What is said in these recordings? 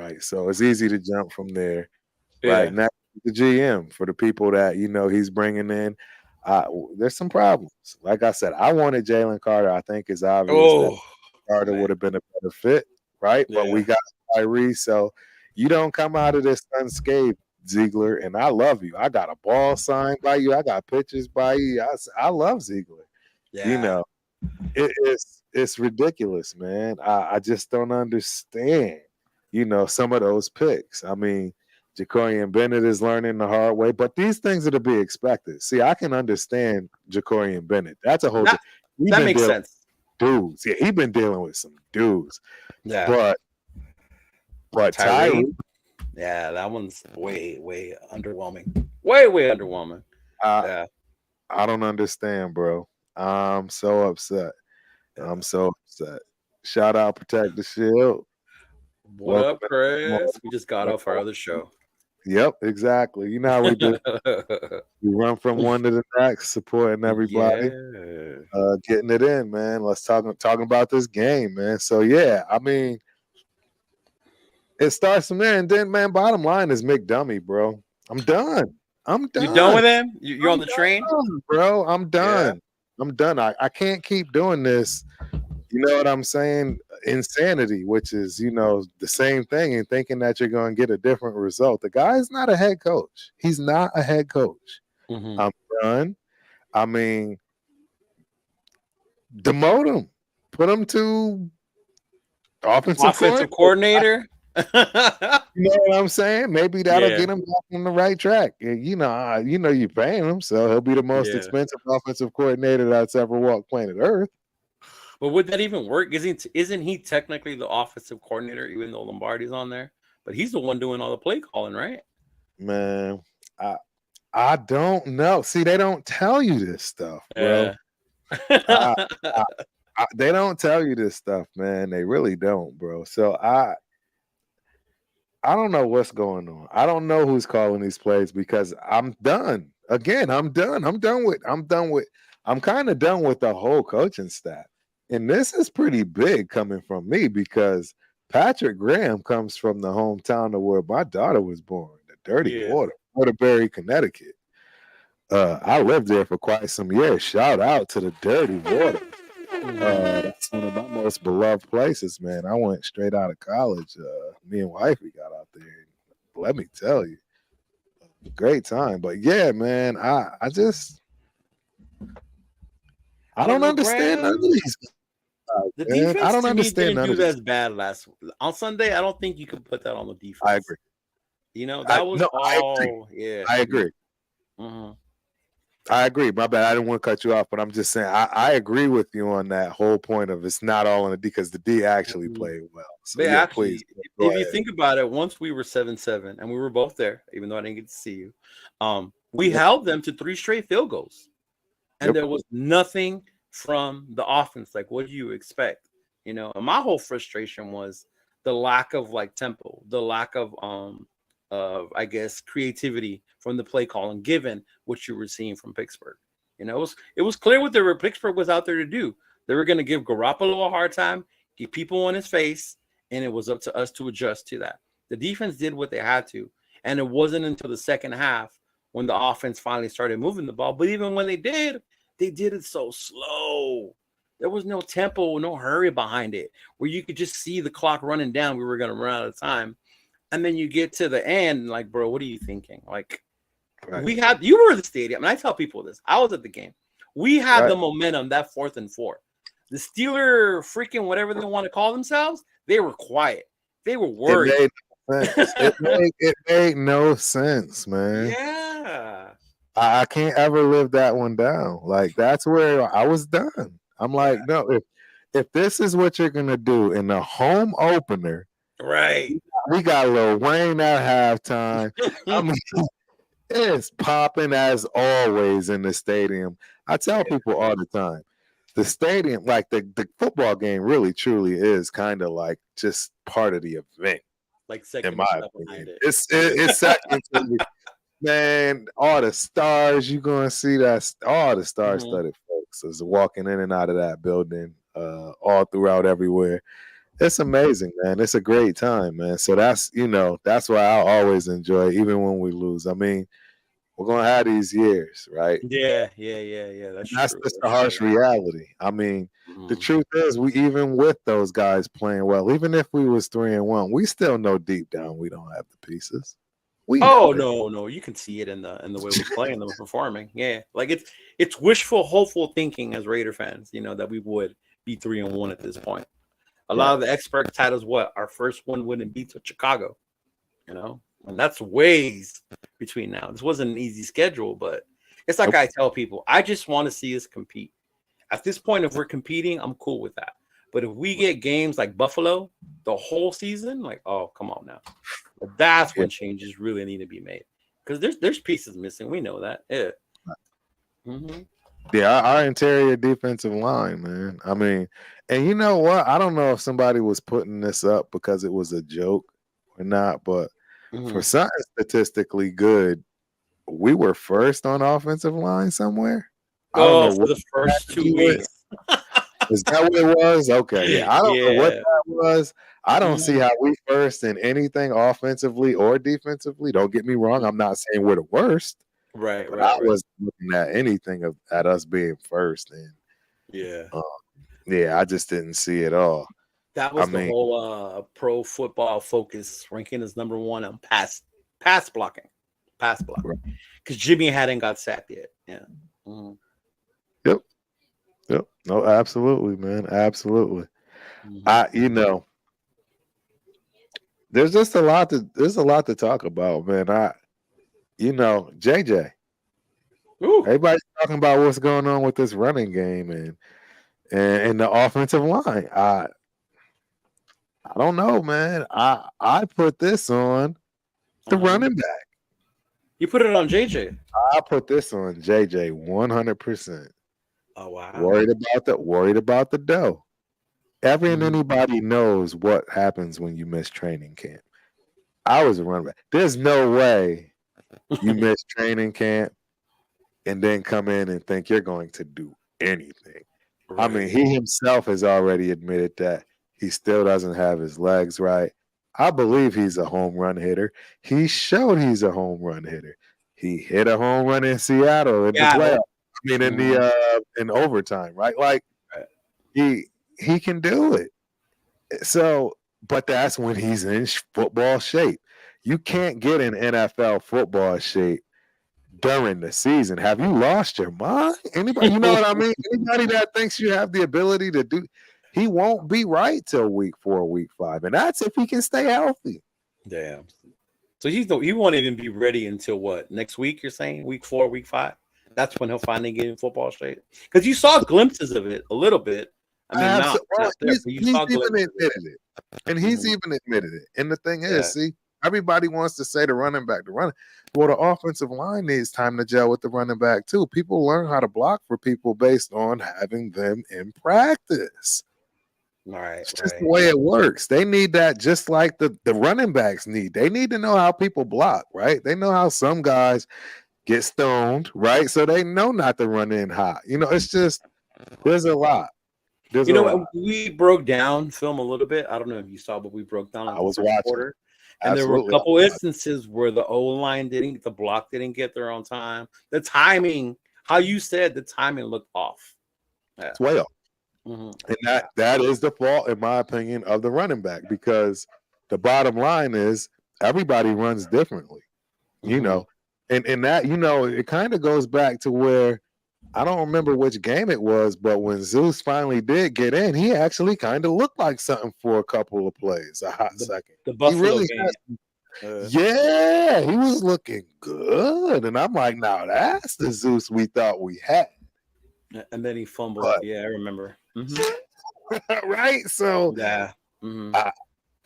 right? So it's easy to jump from there. Right Yeah. now, the GM for the people that he's bringing in. There's some problems. Like I said, I wanted Jalen Carter. I think it's obvious that Oh Carter would man. have been a better fit, right? But we Yeah. got Kyrie, so you don't come out of this unscathed, Ziegler. And I love you. I got a ball signed by you. I got pictures by you. I love Ziegler. You Yeah. know, it's ridiculous, man. I just don't understand. Some of those picks. I mean, Jacorian Bennett is learning the hard way, but these things are to be expected. See, I can understand Jacorian Bennett. That's a whole. That He's that been makes dealing sense. with dudes. Yeah, he's been dealing with some dudes. Yeah. But Tyree. Tyree, Yeah, that one's way underwhelming. Way underwhelming. I Yeah. I don't understand, bro. I'm so upset. Yeah. I'm so upset. Shout out, Protect the Shield. What Welcome. up, Chris? We just got off our other show. Yep, exactly. You know how we do. We run from one to the next, supporting everybody, Yeah. getting it in, man. Let's talking about this game, man. So yeah, I mean, it starts from there, and then man, bottom line is McDummy, bro. I'm done. I'm You done done. with him? You're I'm on the train? done, bro. I'm Yeah. done. I'm done. I can't keep doing this. You know what I'm saying? Insanity, which is, the same thing and thinking that you're going to get a different result. The guy is not a head coach. He's not a head coach. Mm-hmm. I'm done. I mean, demote him. Put him to offensive Offensive coordinator. coordinator. You know what I'm saying? Maybe that'll Yeah. get him back on the right track. And, you're paying him, so he'll be the most Yeah. expensive offensive coordinator that's ever walked planet Earth. But would that even work? Isn't he technically the offensive coordinator, even though Lombardi's on there? But he's the one doing all the play calling, right? Man, I don't know. See, they don't tell you this stuff, bro. Yeah. I, they don't tell you this stuff, man. They really don't, bro. So I don't know what's going on. I don't know who's calling these plays because I'm done. Again, I'm done. I'm kind of done with the whole coaching staff. And this is pretty big coming from me because Patrick Graham comes from the hometown of where my daughter was born, the Dirty Yeah. Water, Waterbury, Connecticut. I lived there for quite some years. Shout out to the Dirty Water. That's one of my most beloved places, man. I went straight out of college. Me and wifey got out there. Let me tell you, great time. But yeah, man, I don't don't know, understand none of Graham. these guys, The man. I defense don't to me understand didn't none do of that these. as bad last on Sunday. I don't think you could put that on the I defense. agree. You know, I that was no, I agree. all. Yeah. I agree. Mm-hmm. I agree. My bad. I didn't want to cut you off, but I'm just saying I agree with you on that whole point of it's not all on the D because the D actually played well. So But yeah, please actually, go if you ahead. think about it, once we were 7-7, and we were both there, even though I didn't get to see you, we held them to 3 straight field goals, and Yep. there was nothing from the offense. Like, what do you expect? And my whole frustration was the lack of tempo, the lack of I guess creativity from the play calling, given what you were seeing from Pittsburgh. It was clear what Pittsburgh was out there to do. They were going to give Garoppolo a hard time, get people on his face, and it was up to us to adjust to that. The defense did what they had to, and it wasn't until the second half when the offense finally started moving the ball. But even when they did it so slow. There was no tempo, no hurry behind it, where you could just see the clock running down. We were going to run out of time. And then you get to the end, like, bro, what are you thinking? Like, Right. you were at the stadium, and I tell people this. I was at the game. We had Right. the momentum that 4th and 4. The Steeler freaking whatever they want to call themselves, they were quiet. They were worried. It made no sense. It made no sense, man. Yeah. I can't ever live that one down. Like that's where I was done. I'm like, no, if this is what you're gonna do in the home opener, Right. we got Lil Wayne at halftime. I mean, it's popping as always in the stadium. I tell people all the time, the stadium, like the football game, really truly is kind of like just part of the event. Like In second my step opinion, behind it. it's second to me. Man, all the stars you gonna see all the star-studded folks is walking in and out of that building, all throughout everywhere. It's amazing, man. It's a great time, man. So that's why I always enjoy, even when we lose. I mean, we're gonna have these years, right? Yeah. And That's that's true. just the That's harsh true. reality. I mean, the Mhm. truth is, we even with those guys playing well, even if we was 3-1, we still know deep down we don't have the pieces. We know Oh it. no, you can see it in the way we play and the way we're performing. Yeah, like it's wishful, hopeful thinking as Raider fans, that we would be 3-1 at this point. A lot Right. of the experts had us what our first one wouldn't be to Chicago, and that's ways between now. This wasn't an easy schedule, but it's like Nope. I tell people, I just want to see us compete. At this point, if we're competing, I'm cool with that. But if we get games like Buffalo the whole season, like, oh, come on now. But that's Yeah. when changes really need to be made because there's pieces missing. We know that. Yeah. Mm-hmm. Yeah, our interior defensive line, man. I mean, and you know what? I don't know if somebody was putting this up because it was a joke or not, but for Mm-hmm. something statistically good, we were first on offensive line somewhere. I don't Oh, know for what the it had first to two do with. weeks. Is that what it was? Okay, yeah. I don't know what Yeah. that was. I don't see Mm-hmm. how we first in anything offensively or defensively. Don't get me wrong. I'm not saying we're the worst, Right, but I right, right. wasn't looking at anything at us being first. And Yeah. uh, yeah, I just didn't see it all. That I was the mean, whole pro football focus ranking as number one on pass blocking. Pass blocking. right. Because Jimmy hadn't got sacked yet. Yeah. Mm-hmm. Yep, yep. No, absolutely, man. Absolutely. Mm-hmm. I there's a lot to talk about, man. JJ. Ooh. Everybody's talking about what's going on with this running game and the offensive line. I don't know, man. I put this on the Uh-huh. running back. You put it on JJ. I put this on JJ 100%. Oh wow. Worried about the dough. Every and Mm-hmm. anybody knows what happens when you miss training camp. I was a running back. There's no way you miss training camp and then come in and think you're going to do anything. I mean, Right. he himself has already admitted that he still doesn't have his legs right. I believe he's a home run hitter. He showed he's a home run hitter. He hit a home run in Seattle in the playoffs. Seattle. I mean, Mm-hmm. in overtime, right? Like Right. he can do it. So, but that's when he's in football shape. You can't get in NFL football shape during the season. Have you lost your mind? Anybody, you know what I mean? Anybody that thinks you have the ability to do, he won't be right till week 4, week 5, and that's if he can stay healthy. Damn. So he won't even be ready until what, next week? You're saying week 4, week 5? That's when he'll finally get in football shape. Because you saw glimpses of it a little bit. I mean, not Absolutely. Well, not there, but you he's saw even glimpses. admitted it, and he's Mhm. even admitted it. And the thing Yeah. is, see, everybody wants to say the running back, the running. Well, the offensive line needs time to gel with the running back too. People learn how to block for people based on having them in practice. Right, It's just the right. way it works. They need that just like the running backs need. They need to know how people block, right? They know how some guys get stoned, right? So they know not to run in hot. It's just there's a lot. There's a lot. We broke down film a little bit. I don't know if you saw, but we broke down I like the was first watching. quarter. And there were a Absolutely. couple instances where the O line the block didn't get there on time. The timing, how you said the timing looked off. Yeah. It's way off. Mm-hmm. And that is the fault, in my opinion, of the running back, because the bottom line is everybody runs differently, you Mm-hmm. know. And that, it kind of goes back to where I don't remember which game it was, but when Zeus finally did get in, he actually kind of looked like something for a couple of plays, a hot The second. the He Buffalo really game. has. Yeah, he was looking good. And I'm like, now that's the Zeus we thought we had. And then he fumbled. But Yeah, I remember. Mm-hmm. right. So Yeah. Mm-hmm. I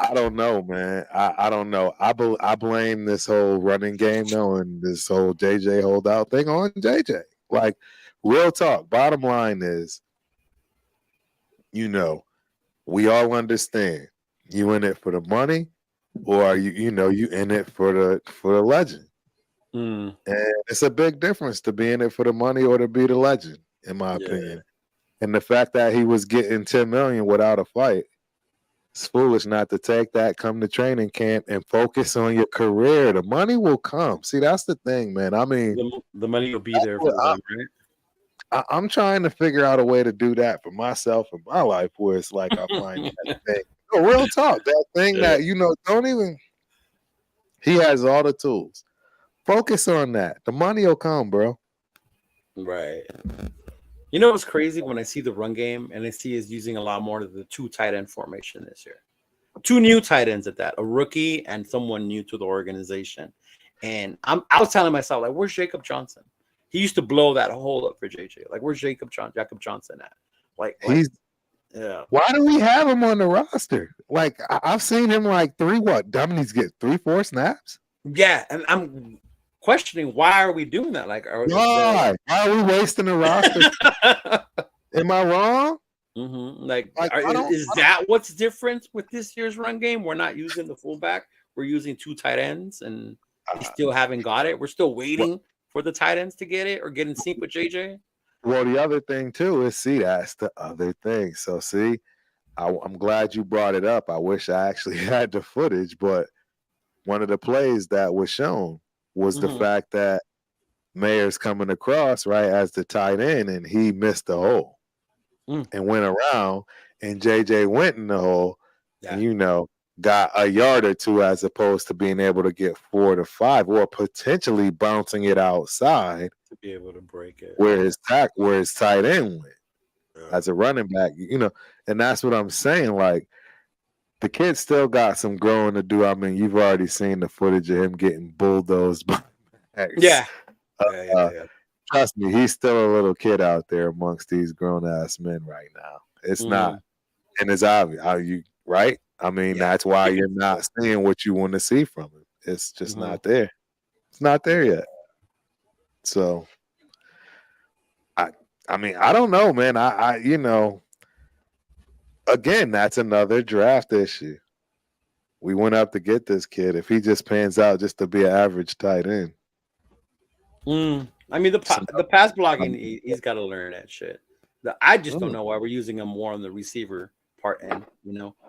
I don't know, man. I don't know. I blame this whole running game though, and this whole JJ holdout thing on JJ. Like, real talk. Bottom line is, you know, we all understand. You in it for the money, or are you in it for the legend? Mm. And it's a big difference to be in it for the money or to be the legend, in my Yeah. opinion. And the fact that he was getting 10 million without a fight It's foolish not to take that, come to training camp, and focus on your career. The money will come. See, that's the thing, man. I mean, The money will be there for them, right? I'm trying to figure out a way to do that for myself in my life where it's like I find that thing. No, real talk. That thing that, don't even, he has all the tools. Focus on that. The money will come, bro. Right. You know what's crazy when I see the run game and I see is using a lot more of the 2 tight end formation this year. 2 new tight ends at that, a rookie and someone new to the organization. And I was telling myself, like, where's Jacob Johnson? He used to blow that hole up for JJ. Like, where's Jacob Johnson at? Yeah. Why do we have him on the roster? Like, I've seen him like 3 Dominique's get 3-4 snaps. Yeah, and I'm questioning why are we doing that? Like, why are we wasting the roster? Am I wrong? Mm-hmm. Is that what's different with this year's run game? We're not using the fullback. We're using 2 tight ends, and they still haven't got it. We're still waiting for the tight ends to get it or get in sync with JJ. Well, the other thing too is, that's the other thing. So see, I'm glad you brought it up. I wish I actually had the footage, but one of the plays that was shown was the fact that Mayer's coming across right as the tight end, and he missed the hole and went around, and JJ went in the hole, and got a yard or 2 as opposed to being able to get 4 to 5 or potentially bouncing it outside to be able to break it where his tight end went as a running back, and that's what I'm saying. Like, the kid still got some growing to do. I mean, you've already seen the footage of him getting bulldozed by Yeah. Trust me, he's still a little kid out there amongst these grown-ass men right now. It's not, and it's obvious. How you, right? I mean, that's why you're not seeing what you want to see from him. It's just not there. It's not there yet. So, I mean, I don't know, man. Again, that's another draft issue. We went up to get this kid. If he just pans out just to be an average tight end. I mean, the pass blocking, he's got to learn that shit. I just don't know why we're using him more on the receiver part end,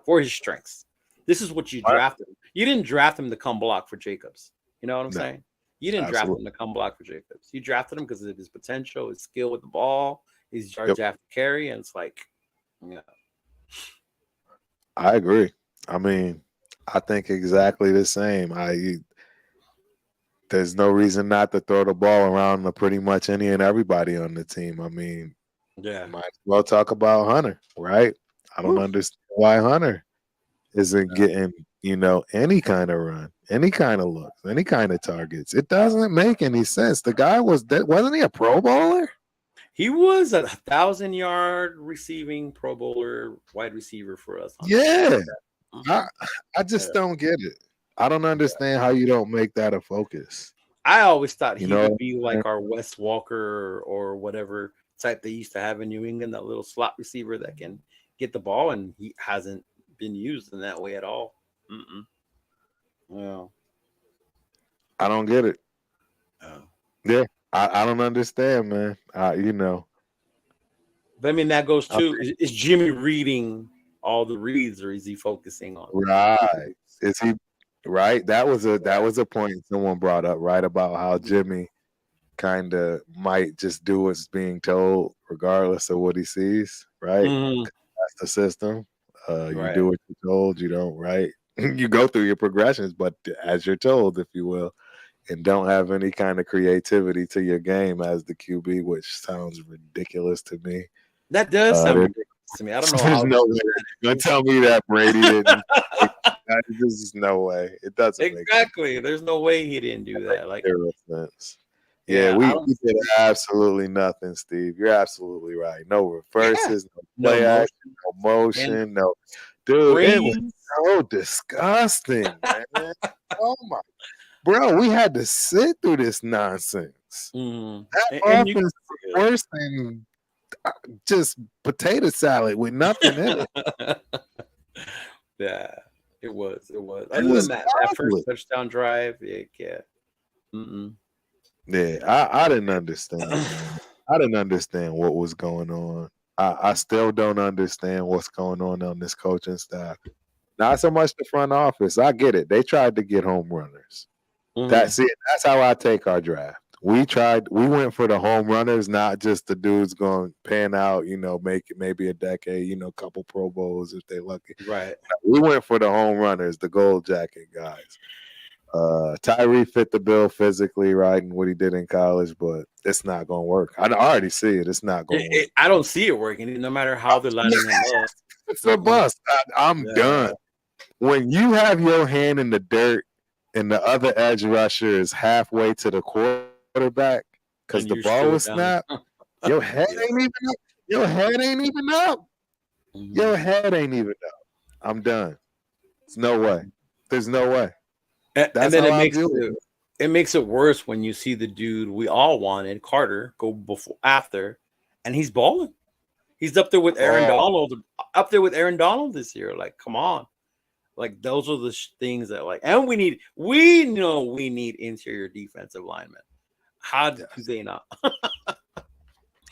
for his strengths. This is what you drafted. You didn't draft him to come block for Jacobs. You know what I'm saying? You didn't draft him to come block for Jacobs. You drafted him because of his potential, his skill with the ball, his yards after carry, and it's like, I agree. I mean, I think exactly the same. There's no reason not to throw the ball around to pretty much any and everybody on the team. I mean, might as well talk about Hunter, right? I don't understand why Hunter isn't getting, any kind of run, any kind of looks, any kind of targets. It doesn't make any sense. The guy wasn't he a Pro Bowler? He was a 1,000-yard receiving Pro Bowler wide receiver for us. Yeah. I just don't get it. I don't understand how you don't make that a focus. I always thought he would be like our Wes Walker or whatever type they used to have in New England, that little slot receiver that can get the ball, and he hasn't been used in that way at all. Well, I don't get it. Yeah, I don't understand, man. But I mean, that goes to is Jimmy reading all the reads, or is he focusing on Is he right? That was a point someone brought up, right, about how Jimmy kind of might just do what's being told regardless of what he sees, right? That's the system. You do what you're told, you don't, right? You go through your progressions, but as you're told, if you will, and don't have any kind of creativity to your game as the QB, which sounds ridiculous to me. That does sound ridiculous to me. I don't know how. There's no way. You're gonna tell me that Brady didn't. There's no way. It doesn't exactly. There's no way he didn't do that. Like, zero sense. Yeah, we did absolutely nothing, Steve. You're absolutely right. No reverses, no play action, no motion, no. Dude, it was so disgusting, man. Oh my, bro, we had to sit through this nonsense. That offense is worse than just potato salad with nothing in it. Yeah, it was. Other than that first touchdown drive, yeah. Yeah, I didn't understand. I didn't understand what was going on. I still don't understand what's going on this coaching staff. Not so much the front office. I get it. They tried to get home runners. Mhm. That's it. That's how I take our draft. We went for the home runners, not just the dudes going to pan out, make it maybe a decade, couple Pro Bowls if they lucky. Right. We went for the home runners, the gold jacket guys. Tyree fit the bill physically, right, and what he did in college, but it's not gonna work. I already see it. It's not gonna work. I don't see it working, no matter how they're lining him up. It's a bust. I'm Yeah. done. When you have your hand in the dirt and the other edge rusher is halfway to the quarterback because the And ball you was slow it snapped, down. your head Yeah. ain't even up. Your head ain't even up. Your Mhm. head ain't even up. I'm done. There's no way. There's no way. And That's then how I view it. it makes it worse when you see the dude we all wanted, Carter, go before after, and he's balling. He's up there with Aaron Oh, Donald, up there with Aaron Donald this year. Like, come on. Like those are the things that and we know we need interior defensive linemen. How do yes. they not?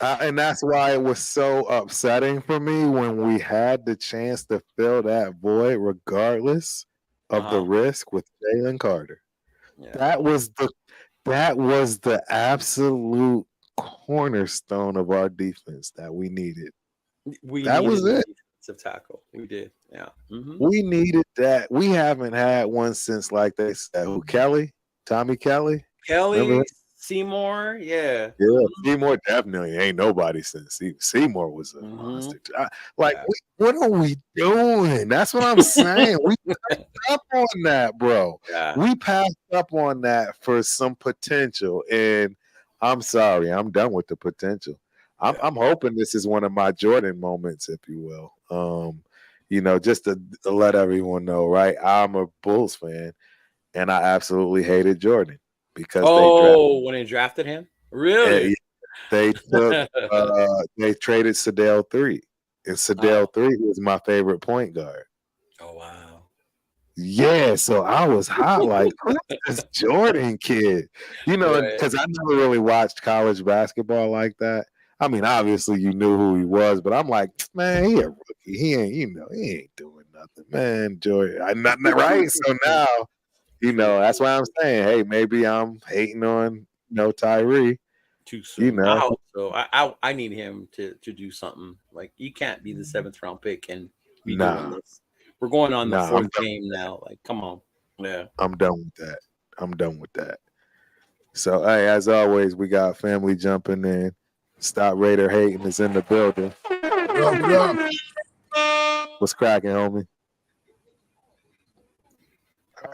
And that's why it was so upsetting for me when we had the chance to fill that void, regardless of the Uh-huh. risk with Jalen Carter. Yeah. That was the absolute cornerstone of our defense that we needed. We That was needed a it. defensive tackle. We did. Yeah. Hmm. We needed that. We haven't had one since, like they said, who Kelly, Tommy Kelly. Remember him? Kelly Seymour. Yeah. Yeah, Seymour definitely ain't nobody since Seymour was a Hmm. monster. Like, Yeah. what are we doing? That's what I'm saying. We passed up on that, bro. Yeah. We passed up on that for some potential, and I'm sorry, I'm done with the potential. I'm, Yeah. I'm hoping this is one of my Jordan moments, if you will. Just to let everyone know, right? I'm a Bulls fan, and I absolutely hated Jordan because they drafted. Oh, when they drafted him? Really? They took they traded Sedale 3. And Sedale Oh. 3 was my favorite point guard. Oh wow. Yeah, so I was hot like, who's this Jordan kid? Right. Because I never really watched college basketball like that. I mean, obviously you knew who he was, but I'm like, man, he a rookie. He ain't, he ain't doing nothing, man. Jordan, I not right. So now, Too that's why I'm saying, hey, maybe I'm hating on Tyree. too You soon. I know, hope so. I need him to do something. Like you can't be the seventh round pick and be doing nah, this. We're going on the nah. I'm fourth game now. Like, come on. Yeah. I'm done with that. I'm done with that. So, hey, as always, we got family jumping in. Stop Raider hating is in the building. What up? What up? What's cracking, homie?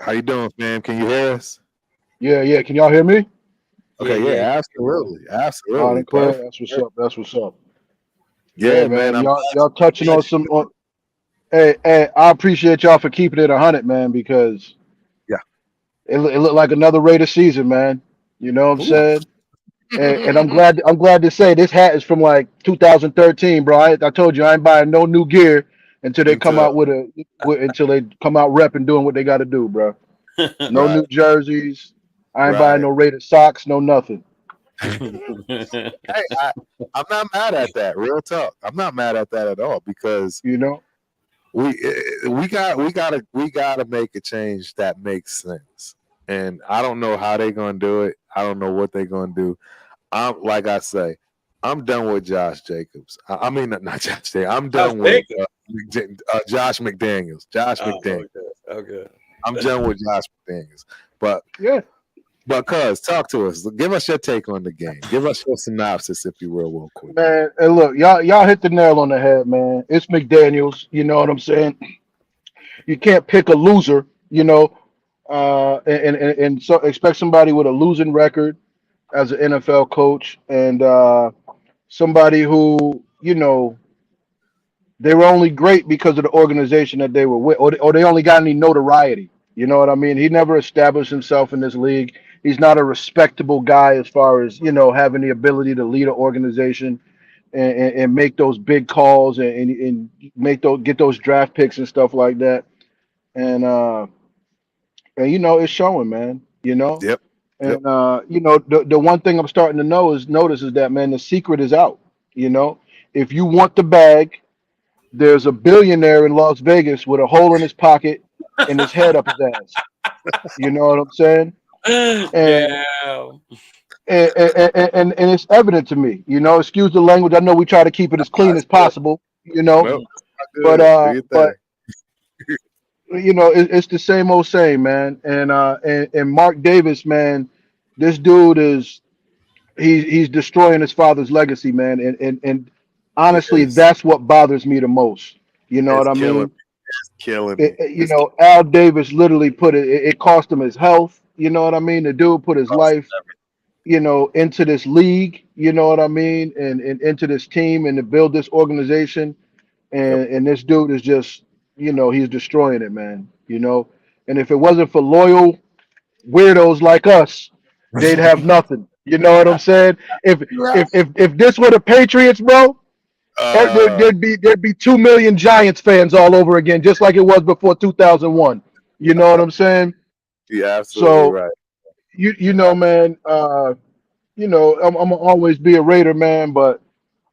How you doing, fam? Can you hear us? Yeah, yeah. Can y'all hear me? Yeah, Okay, yeah. yeah, Yeah. absolutely, Loud absolutely, and clear. perfect. That's what's up. That's what's up. Yeah, Yeah, man, man. I'm Y'all touching glad on some. Hey, hey. I appreciate y'all for keeping it 100, man, because yeah. it looked like another Raider season, man. You know what I'm Ooh. saying? And I'm glad. I'm glad to say this hat is from like 2013, bro. I told you I ain't buying no new gear until they come Until out until they come out repping doing what they got to do, bro. No right, new jerseys. I ain't buying right. no Raider socks. No nothing. Hey, I'm not mad at that. Real talk. I'm not mad at that at all because You know. we gotta make a change that makes sense. And I don't know how they're gonna do it. I don't know what they're gonna do. I'm like I say, I'm done with Josh Jacobs. I mean, not Josh Jacobs. I'm Josh done with Jacobs. Josh McDaniels. Josh Oh, McDaniels. okay. I'm done with Josh McDaniels. But Yeah. cuz talk to us. Give us your take on the game. Give us your synopsis, if you will, real quick. Man, and look, y'all hit the nail on the head, man. It's McDaniels. You know what I'm saying? You can't pick a loser. And so expect somebody with a losing record as an NFL coach, and somebody who they were only great because of the organization that they were with, or they only got any notoriety. You know what I mean? He never established himself in this league. He's not a respectable guy as far as having the ability to lead an organization and make those big calls and make those get those draft picks and stuff like that. And it's showing, man. Yep. Yep. And the one thing I'm starting to notice is that, man, the secret is out. You know, if you want the bag, there's a billionaire in Las Vegas with a hole in his pocket and his head up his ass. You know what I'm saying? And Yeah. and it's evident to me. You know, excuse the language. I know we try to keep it as clean as That's good. possible. You know, Nope. Not but good. Do your thing. it's the same old same, man. And Mark Davis, man, this dude is he's destroying his father's legacy, man. And honestly, Yes. that's what bothers me the most. You know what It's I killing mean? me. It's killing me. You know, Al Davis literally put it cost him his health. You know what I mean? The dude put his life, into this league. You know what I mean? And into this team and to build this organization. Yep. And this dude is just, he's destroying it, man. And if it wasn't for loyal weirdos like us, they'd have nothing. You know what I'm saying? If Right. if this were the Patriots, bro, Uh, there'd be 2 million Giants fans all over again, just like it was before 2001. You know what I'm saying? you're absolutely So right. man, I'm gonna always be a Raider, man. But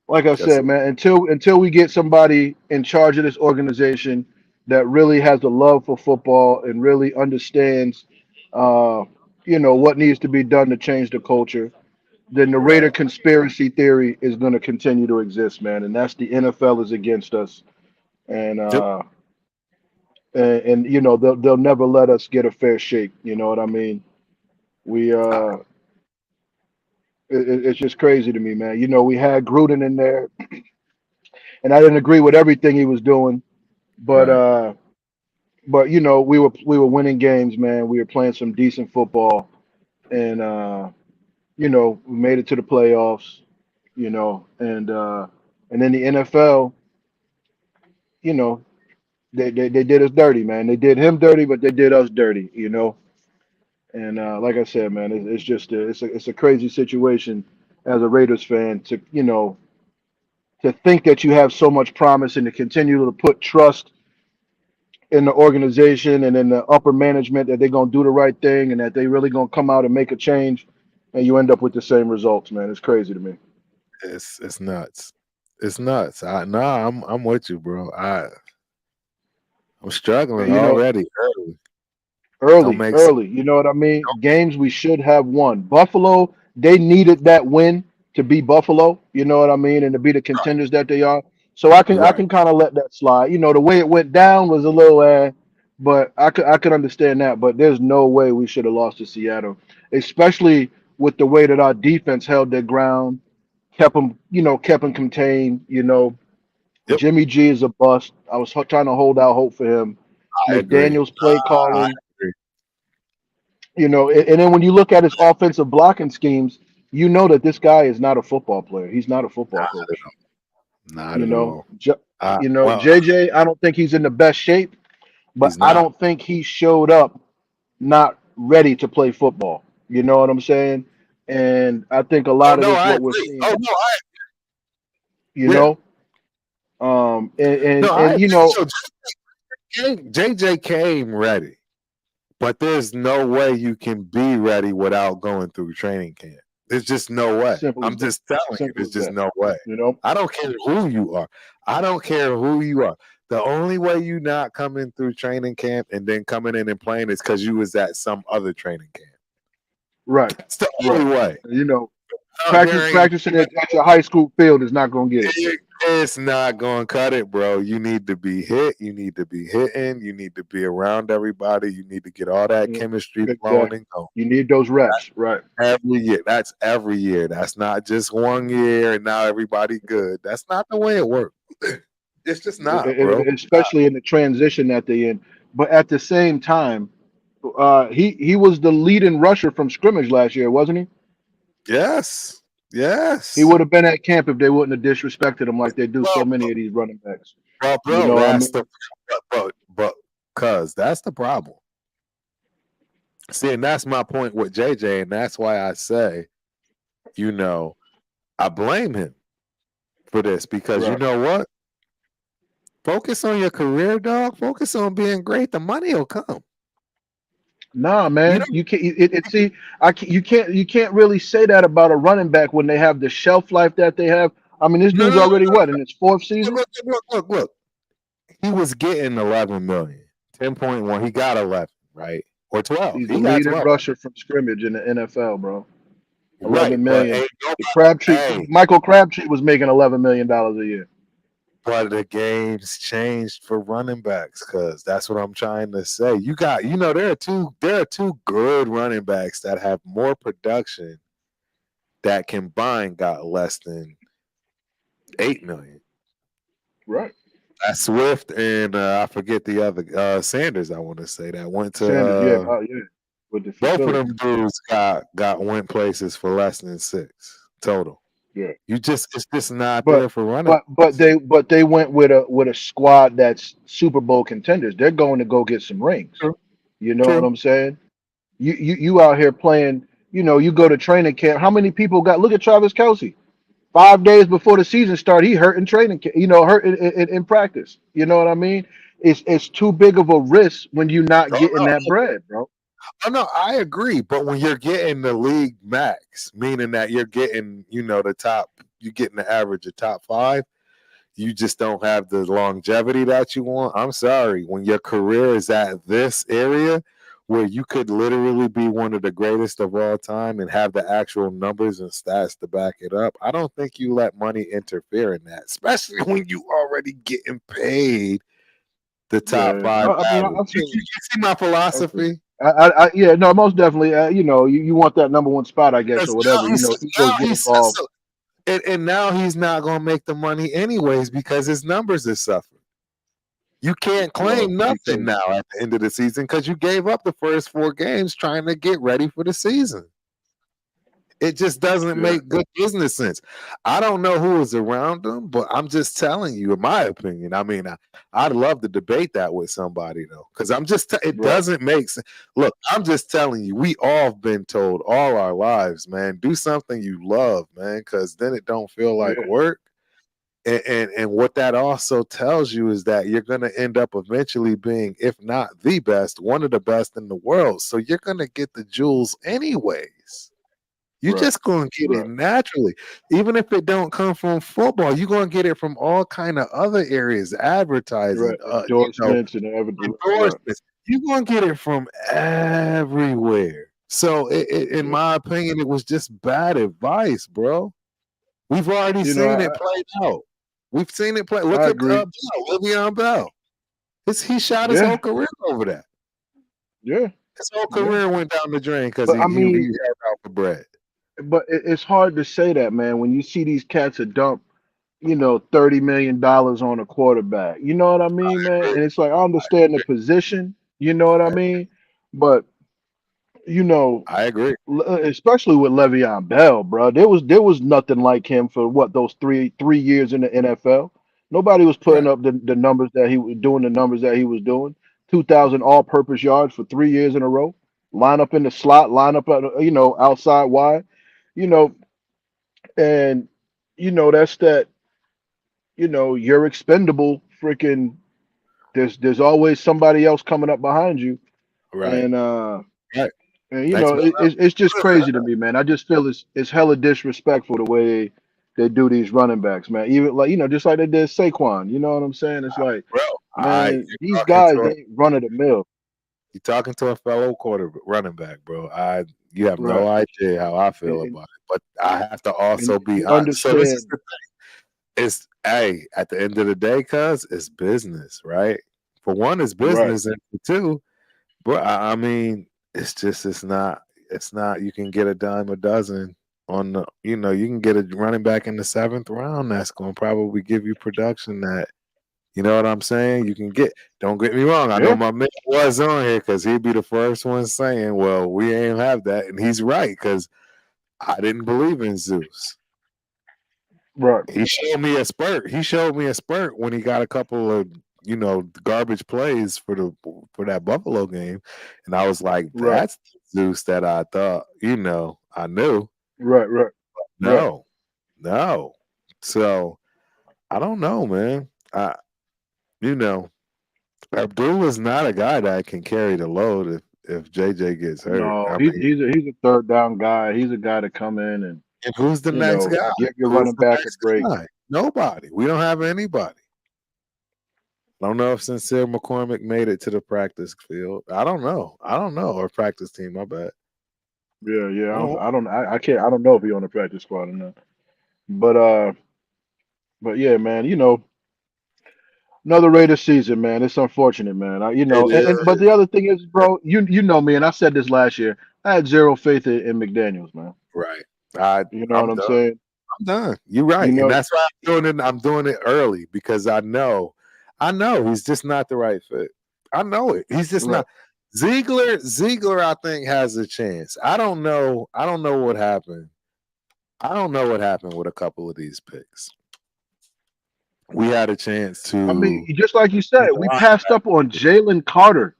like I Yes, said, sir. man, until we get somebody in charge of this organization that really has the love for football and really understands, uh, what needs to be done to change the culture, then the Right. Raider conspiracy theory is going to continue to exist, man. And that's the NFL is against us, and Yep. they'll never let us get a fair shake. You know what I mean? We Ah, it's just crazy to me, man. We had Gruden in there, and I didn't agree with everything he was doing, but right. we were winning games, man. We were playing some decent football, and we made it to the playoffs, and then the NFL, you know, they did us dirty, man. They did him dirty, but they did us dirty. And like I said, man, it's just it's a crazy situation as a Raiders fan to think that you have so much promise and to continue to put trust in the organization and in the upper management that they're gonna do the right thing and that they really gonna come out and make a change, and you end up with the same results, man. It's crazy to me. It's nuts. It's nuts. Nah, I'm with you, bro. I'm struggling You know, already. Early. Don't early, make sense. early. You know what I mean? Games we should have won. Buffalo, they needed that win to be Buffalo. You know what I mean, and to be the contenders that they are. So I Right. can kind of let that slide. The way it went down was a little, but I could understand that. But there's no way we should have lost to Seattle, especially with the way that our defense held their ground, kept them contained. Yep. Jimmy G is a bust. I was trying to hold out hope for him. I agree. McDaniel's play I calling. agree. And then when you look at his offensive blocking schemes, you know that this guy is not a football player. He's not a football Not at coach. all. Not You at know, all. J- Well, JJ, I don't think he's in the best shape, but he's I not. don't think he showed up not ready to play football. You know what I'm saying? And I think a Oh lot of no, this I what we're agree. Oh seeing, no, I you yeah. know, and No, and, I and agree. you know, JJ came ready, but there's no way you can be ready without going through training camp. There's just no way. simple I'm as that. just telling you, Simple there's as just that. no way. You know, I don't care who you are. I don't care who you are. The only way you not coming through training camp and then coming in and playing is because you was at some other training camp. right, That's the right. only way. There ain't Practicing at your high school field is not going to get it. it's not going to cut it, bro. You need to be hit. You need to be hitting. You need to be around everybody. You need to get all that Yeah, chemistry flowing exactly. and going. You need those reps, right? Every year. That's every year. That's not just one year and now everybody good. That's not the way it works. It's just not, bro. Especially in the transition that they in. But at the same time, he was the leading rusher from scrimmage last year, wasn't he? Yes. He Yes. would have been at camp if they wouldn't have disrespected him like they do Well, so many of these running backs. You bro, know what I that's the mean? but cuz that's the problem. See, and that's my point with JJ, and that's why I say, you know, I blame him for this because you Right. know what? Focus on your career, dog. Focus on being great. The money will come. Nah, You man, know, you can't. See, you can't really say that about a running back when they have the shelf life that they have. I mean, this no, dude's no, no, already what in his fourth season? look. he was getting 11 million, 10.1. He got 11, right? Or 12. He's the He got leading 12. rusher from scrimmage in the NFL, bro. Right, 11 but million. ain't The nobody. Crabtree, Hey, Michael Crabtree was making $11 million a year. but the game's changed for running backs because that's what I'm trying to say. You got, there are two good running backs that have more production that combined got less than 8 million. Right. That's Swift and I forget the other Sanders. I want to say that went to Sanders, yeah, with the for both of Philly. them dudes got went places for less than 6 total. Yeah. It's just not But there for running but backs. they went with a squad that's Super Bowl contenders. They're going to go get some rings. True, You know what true. I'm saying? You out here playing, you go to training camp. How many people got look at Travis Kelsey? 5 days before the season started, he hurt in training camp, hurt in practice. You know what I mean? It's too big of a risk when you're not Oh getting no, that bread, bro. oh no, I agree. But when you're getting the league max, meaning that you're getting, the top, you're getting the average of top five, you just don't have the longevity that you want. I'm sorry. When your career is at this area where you could literally be one of the greatest of all time and have the actual numbers and stats to back it up, I don't think you let money interfere in that, especially when you already getting paid the top Yeah, five I mean, average. I You, feel you, it. you see my I feel philosophy? it. Yeah, no, most definitely. You want that number one spot, I guess, Because or whatever. now Egos get he's involved. so, and now he's not going to make the money anyways because his numbers are suffering. You can't Well, claim nothing because now at the end of the season because you gave up the first 4 games trying to get ready for the season. It just doesn't yeah, make good business sense. I don't know who is around him, but I'm just telling you, in my opinion. I mean, I'd love to debate that with somebody though, because it right, doesn't make sense. Look, I'm just telling you, we all have been told all our lives, man, do something you love, man, because then it don't feel like yeah, work. And what that also tells you is that you're going to end up eventually being, if not the best, one of the best in the world. So you're going to get the jewels anyways. You're right, just going to get it right, naturally. Even if it don't come from football, you're going to get it from all kind of other areas, advertising, right. Endorsements and everything. Right, endorsements. You're going to get it from everywhere. So in yeah. my opinion, it was just bad advice, bro. We've already You know, seen it played out. We've seen it play. Look I at agree. Bell, Le'Veon Bell. He shot his whole Yeah, career over that. yeah, His whole yeah. career went down the drain because But he I he mean, held out for bread. but it's hard to say that, man, when you see these cats that dump, $30 million on a quarterback. You know what I mean, man? And it's like I understand the position, you know what I mean? But you know, I agree. especially with Le'Veon Bell, bro. There was nothing like him for what those three years in the NFL. Nobody was putting Right. up the numbers that he was doing. The numbers that he was doing. 2,000 all-purpose yards for 3 years in a row. Line up in the slot. Line up at outside wide. You know, and that's that. You're expendable. Freaking. There's always somebody else coming up behind you, Right. and Right. and Next man up. it's just crazy to me, man. I just feel it's hella disrespectful the way they do these running backs, man. Even like just like they did Saquon. You know what I'm saying? It's like, Bro, man, you're these talking guys to a ain't run of the mill. you're talking to a fellow running back, bro. You have Right. no idea how I And, feel and, about it. But I have to and also be you honest. So this is understand, the it's hey, at the end of the day, cuz it's business, right? For one, it's right? business, and for two, but I mean, it's not you can get a dime a dozen on you can get a running back in the 7th round that's gonna probably give you production that you know what I'm saying? You can get don't get me wrong, I know Yeah. my man was on here because he'd be the first one saying, well, we ain't have that, and he's right, because I didn't believe in Zeus. Right. He showed me a spurt. He showed me a spurt when he got a couple of garbage plays for that Buffalo game, and I was like, Right. "That's the Zeus that I thought." I knew. Right. Right. Right. No, no. So I don't know, man. You know, Abdullah's not a guy that can carry the load if JJ gets hurt. No, I mean, he's a third down guy. He's a guy to come in and and who's the next guy? give your Who's running the back a next break. guy? Nobody. We don't have anybody. I don't know if Sincere McCormick made it to the practice field. I don't know. Or practice team. My bad. Yeah, yeah. I don't. I can't. I don't know if he on the practice squad or not. But uh, but yeah, man. Another Raiders season, man. It's unfortunate, man. It And but is the other thing is, bro, you know me, and I said this last year. I had zero faith in McDaniels, man. right. I You know what I'm I'm done. saying? I'm done. You're You right, and know, that's why I'm doing it. I'm doing it early because I know he's just not the right fit. I know it. He's just right? not. Ziegler, I think has a chance. I don't know. I don't know what happened. I don't know what happened with a couple of these picks. We had a chance I mean, to just like you said, get a we linebacker. passed up on Jalen Carter.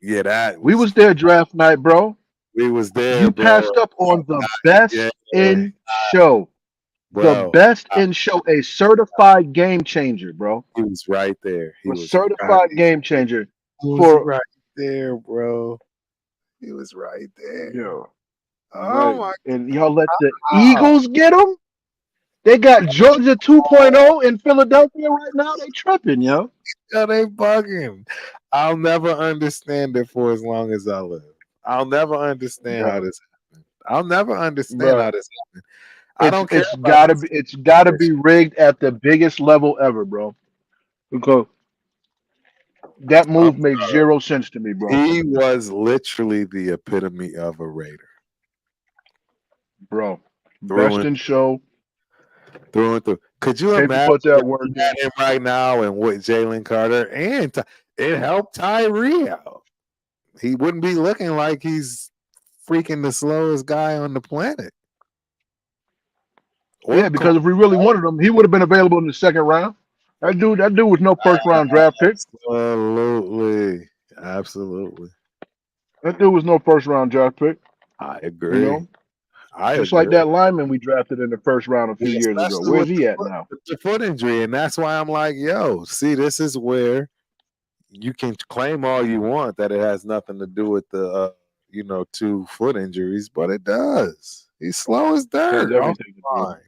Yeah, that We was was there draft night, bro. we was there, You bro. passed up on the Yeah, best in show, the bro. best in show, a certified game changer, bro. He was right there. He A was right. certified game changer He was for right there, bro. He was right there. yo. Oh Right. my And y'all let the God. Eagles get him? They got Georgia 2.0 in Philadelphia right now. They tripping, yo. Yeah, they bugging. I'll never understand it for as long as I live. I'll never understand how Bro, this happened. I'll never understand bro. how this happened. I don't care about this. It's gotta be rigged at the biggest level ever, bro. Because that I'm move makes sorry. zero sense to me, bro. He was literally the epitome of a Raider. Bro. Through Best and in show. through and through. Could you Paper imagine put if that we work had in. him right now and with Jalen Carter and it helped Tyree out? He wouldn't be looking like he's freaking the slowest guy on the planet. Yeah, Or because if we really wanted him, he would have been available in the second round. That dude was no first round draft pick. absolutely, absolutely. That dude was no first round draft pick. I You agree. know, I just like agree. that lineman we drafted in the first round a few Yeah, years ago. especially Where's he at now? with the foot injury, and that's why I'm like, yo, see, this is where you can claim all you want that it has nothing to do with the, 2 foot injuries, but it does. He's slow as Has dirt off everything to the do with line.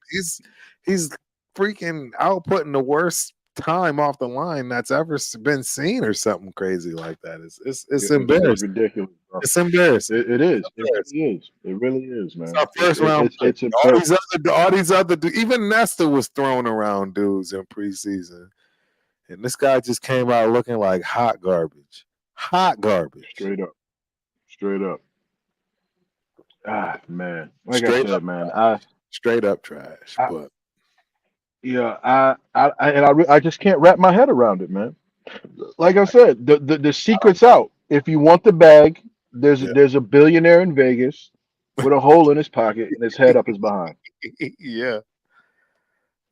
He's freaking outputting the worst time off the line that's ever been seen, or something crazy like that. It's it. It's embarrassing. ridiculous, bro. It's embarrassing. It It's is. It embarrassing. really is. It really is, It's man. our first round pick. It's embarrassing. All these other even Nesta was thrown around dudes in preseason. And this guy just came out looking like hot garbage. Hot garbage. Straight up. Straight up. Ah, man. Like I Straight up said, man. straight up trash. I But yeah. I just can't wrap my head around it, man. Like I said, the secret's out. If you want the bag, yeah. there's a billionaire in Vegas with a hole in his pocket and his head up his behind. yeah.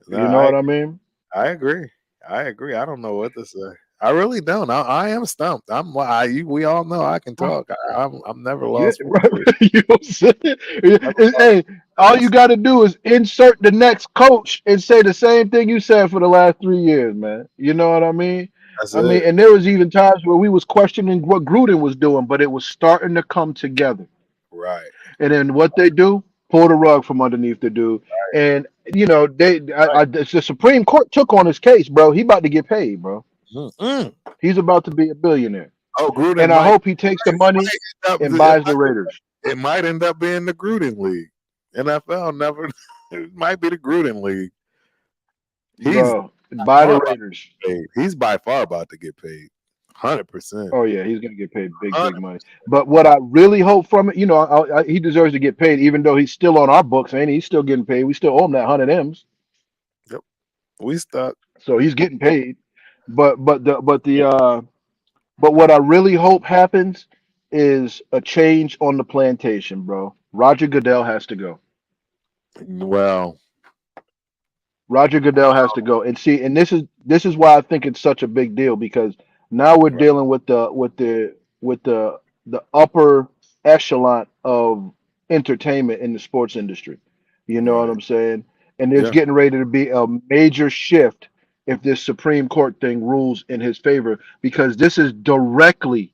No, You know what I mean? I agree. I agree. I don't know what to say. I really don't. I am stumped. We all know I can talk. I'm never Yeah, lost for right. words. You know what I'm saying? Never lost Hey, for all you words. got to do is insert the next coach and say the same thing you said for the last 3 years, man. You know what I mean? That's I mean, it. and there was even times where we was questioning what Gruden was doing, but it was starting to come together. Right. And then what they do, pull the rug from underneath the dude. And the Supreme Court took on his case, bro. He about to get paid, bro. Mm-mm. He's about to be a billionaire. Oh, Gruden And I might hope he takes the money end up. and buys the Raiders. It might end up being the Gruden League. NFL never. It might be the Gruden League. He's Bro, buy far the about Raiders. to get paid. He's by far about to get paid. 100%. Oh yeah, he's gonna get paid big money. But what I really hope from it, he deserves to get paid, even though he's still on our books, ain't he? He's still getting paid. We still owe him that 100 M's, Yep. We stuck. so he's getting paid. But what I really hope happens is a change on the plantation, bro. Roger Goodell has to go. Well, Roger Goodell has to go. And see, and this is why I think it's such a big deal because now we're right, dealing with the upper echelon of entertainment in the sports industry. You know what right. I'm saying? And there's Yeah. getting ready to be a major shift if this Supreme Court thing rules in his favor because this is directly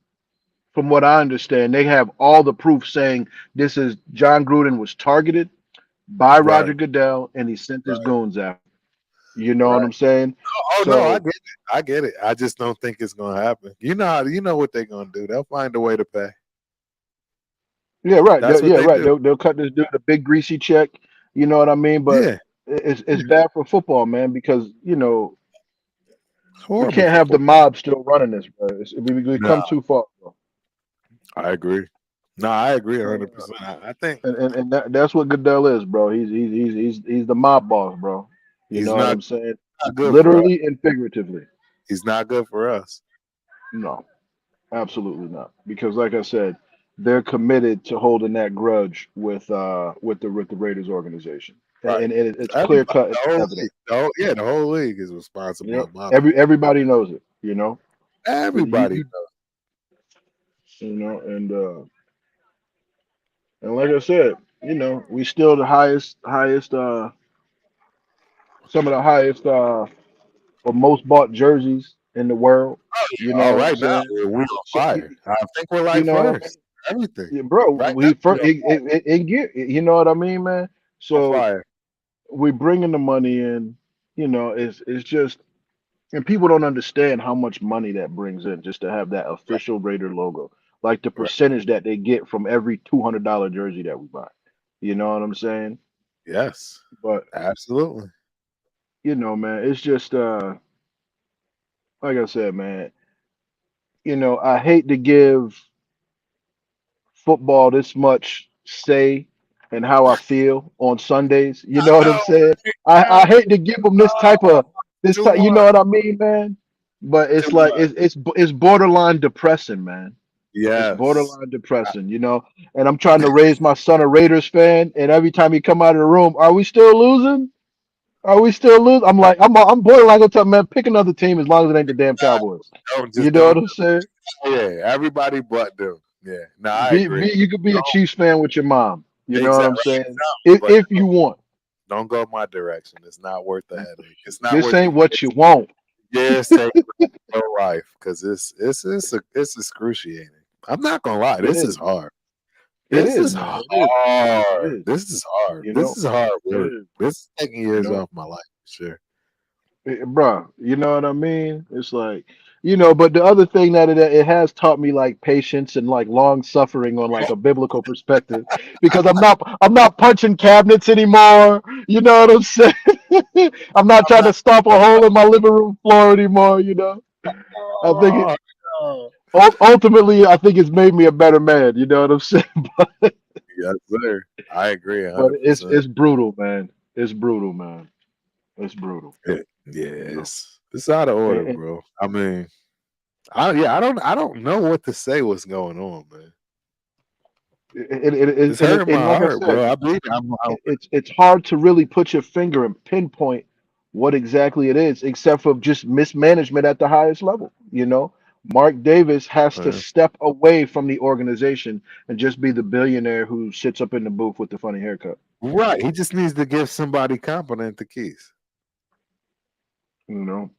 from what I understand, they have all the proof saying this is John Gruden was targeted by Right. Roger Goodell and he sent his Right. goons after. You know what Right. I'm saying? Oh no, I So get it. I get it. I just don't think it's gonna happen. You know what they're gonna do. They'll find a way to pay. yeah, right. That's what Yeah, they right. do. They'll cut this dude a big greasy check. You know what I mean? But Yeah, it's bad for football, man, because it's we horrible can't for have the football. mob still running this, bro. We No, come too far, bro. I agree. No, I agree So, 100%. I think and that's what Goodell is, bro. He's the mob boss, bro. You he's know what not I'm saying? good for us. Literally and figuratively. He's not good for us. No, absolutely not. Because like I said, they're committed to holding that grudge with the Raiders organization, Right. and it's clear Everybody, cut and the whole evident. league, yeah, the whole league is responsible Yep. in my opinion. Everybody knows it. But Everybody and like I said, we still the highest some of the highest or most bought jerseys in the world. You know Oh, what I'm right now saying? we're on So fire. I think we're you like know what I mean? first. Everything. Yeah, bro, Right now we we're first it get you know what I mean, man. on So fire. we bringing the money in. It's just and people don't understand how much money that brings in just to have that Right. official Raider logo, like the Right. percentage that they get from every $200 jersey that we buy. You know what I'm saying? Yes. But Absolutely. man, it's just like I said, man. I hate to give football this much say and how I feel on Sundays. You know what I'm No, saying? I no, hate to give them this too type. You know much. what I mean, man? But Too it's like much. it's borderline depressing, man. It's Yes. borderline depressing. And I'm trying to raise my son a Raiders fan, and every time he come out of the room, are we still losing? Are we still losing? I'm like, I'm borderline gonna tell him, man, pick another team as long as it ain't the damn Cowboys. Don't You just know what don't. I'm saying? Yeah, everybody but them. Yeah. No, I agree. You could be a Don't Chiefs fan with your mom. You know what I'm exactly, saying? but If you want, don't go my direction. It's not worth the headache. It's not this worth the ain't what you want. years taking your life because it's excruciating. I'm not gonna lie. It This is. is hard. It This is, is man. It is. It hard. is. This is hard. You This know. is hard It work. is. This is taking You years know. off my life for sure. Bruh, you know what I mean? It's like, but the other thing that it has taught me like patience and like long suffering on like a biblical perspective because I'm not punching cabinets anymore. You know what I'm saying? I'm not I'm trying to not. stomp a hole in my living room floor anymore. I think Oh, no. ultimately I think it's made me a better man. You know what I'm saying? Yes, sir. I agree But it's 100%. it's brutal, man. It's brutal, man. It's brutal. You know. It's out of order, And, bro. I mean, I don't know what to say. What's going on, man? It's hurting and my like I heart, said, bro. I believe I'm it's hard to really put your finger and pinpoint what exactly it is, except for just mismanagement at the highest level. Mark Davis has to step away from the organization and just be the billionaire who sits up in the booth with the funny haircut. right. He just needs to give somebody competent the keys. He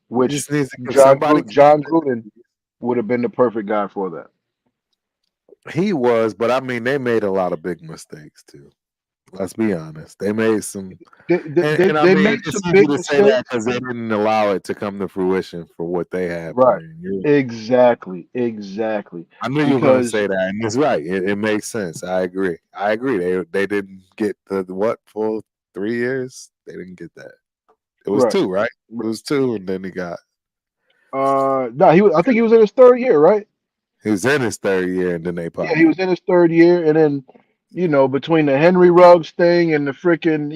Which just needs to give somebody John competent the Gruden keys. would have been the perfect guy for that. He was, but I mean, they made a lot of big mistakes too. Let's be honest. They made some, and I They mean, made it's some easy big to say that mistakes. because they didn't allow it to come to fruition for what they had Right. planned. Exactly. I knew you were going to Because say that, and it's right. It makes sense. I agree. They didn't get the what for 3 years. They didn't get that. It was right. two, right? It was two, and then No, I think he was in his third year, right? he was in his third year, and then they Yeah, popped he him. was in his third year, and then between the Henry Ruggs thing and the freaking,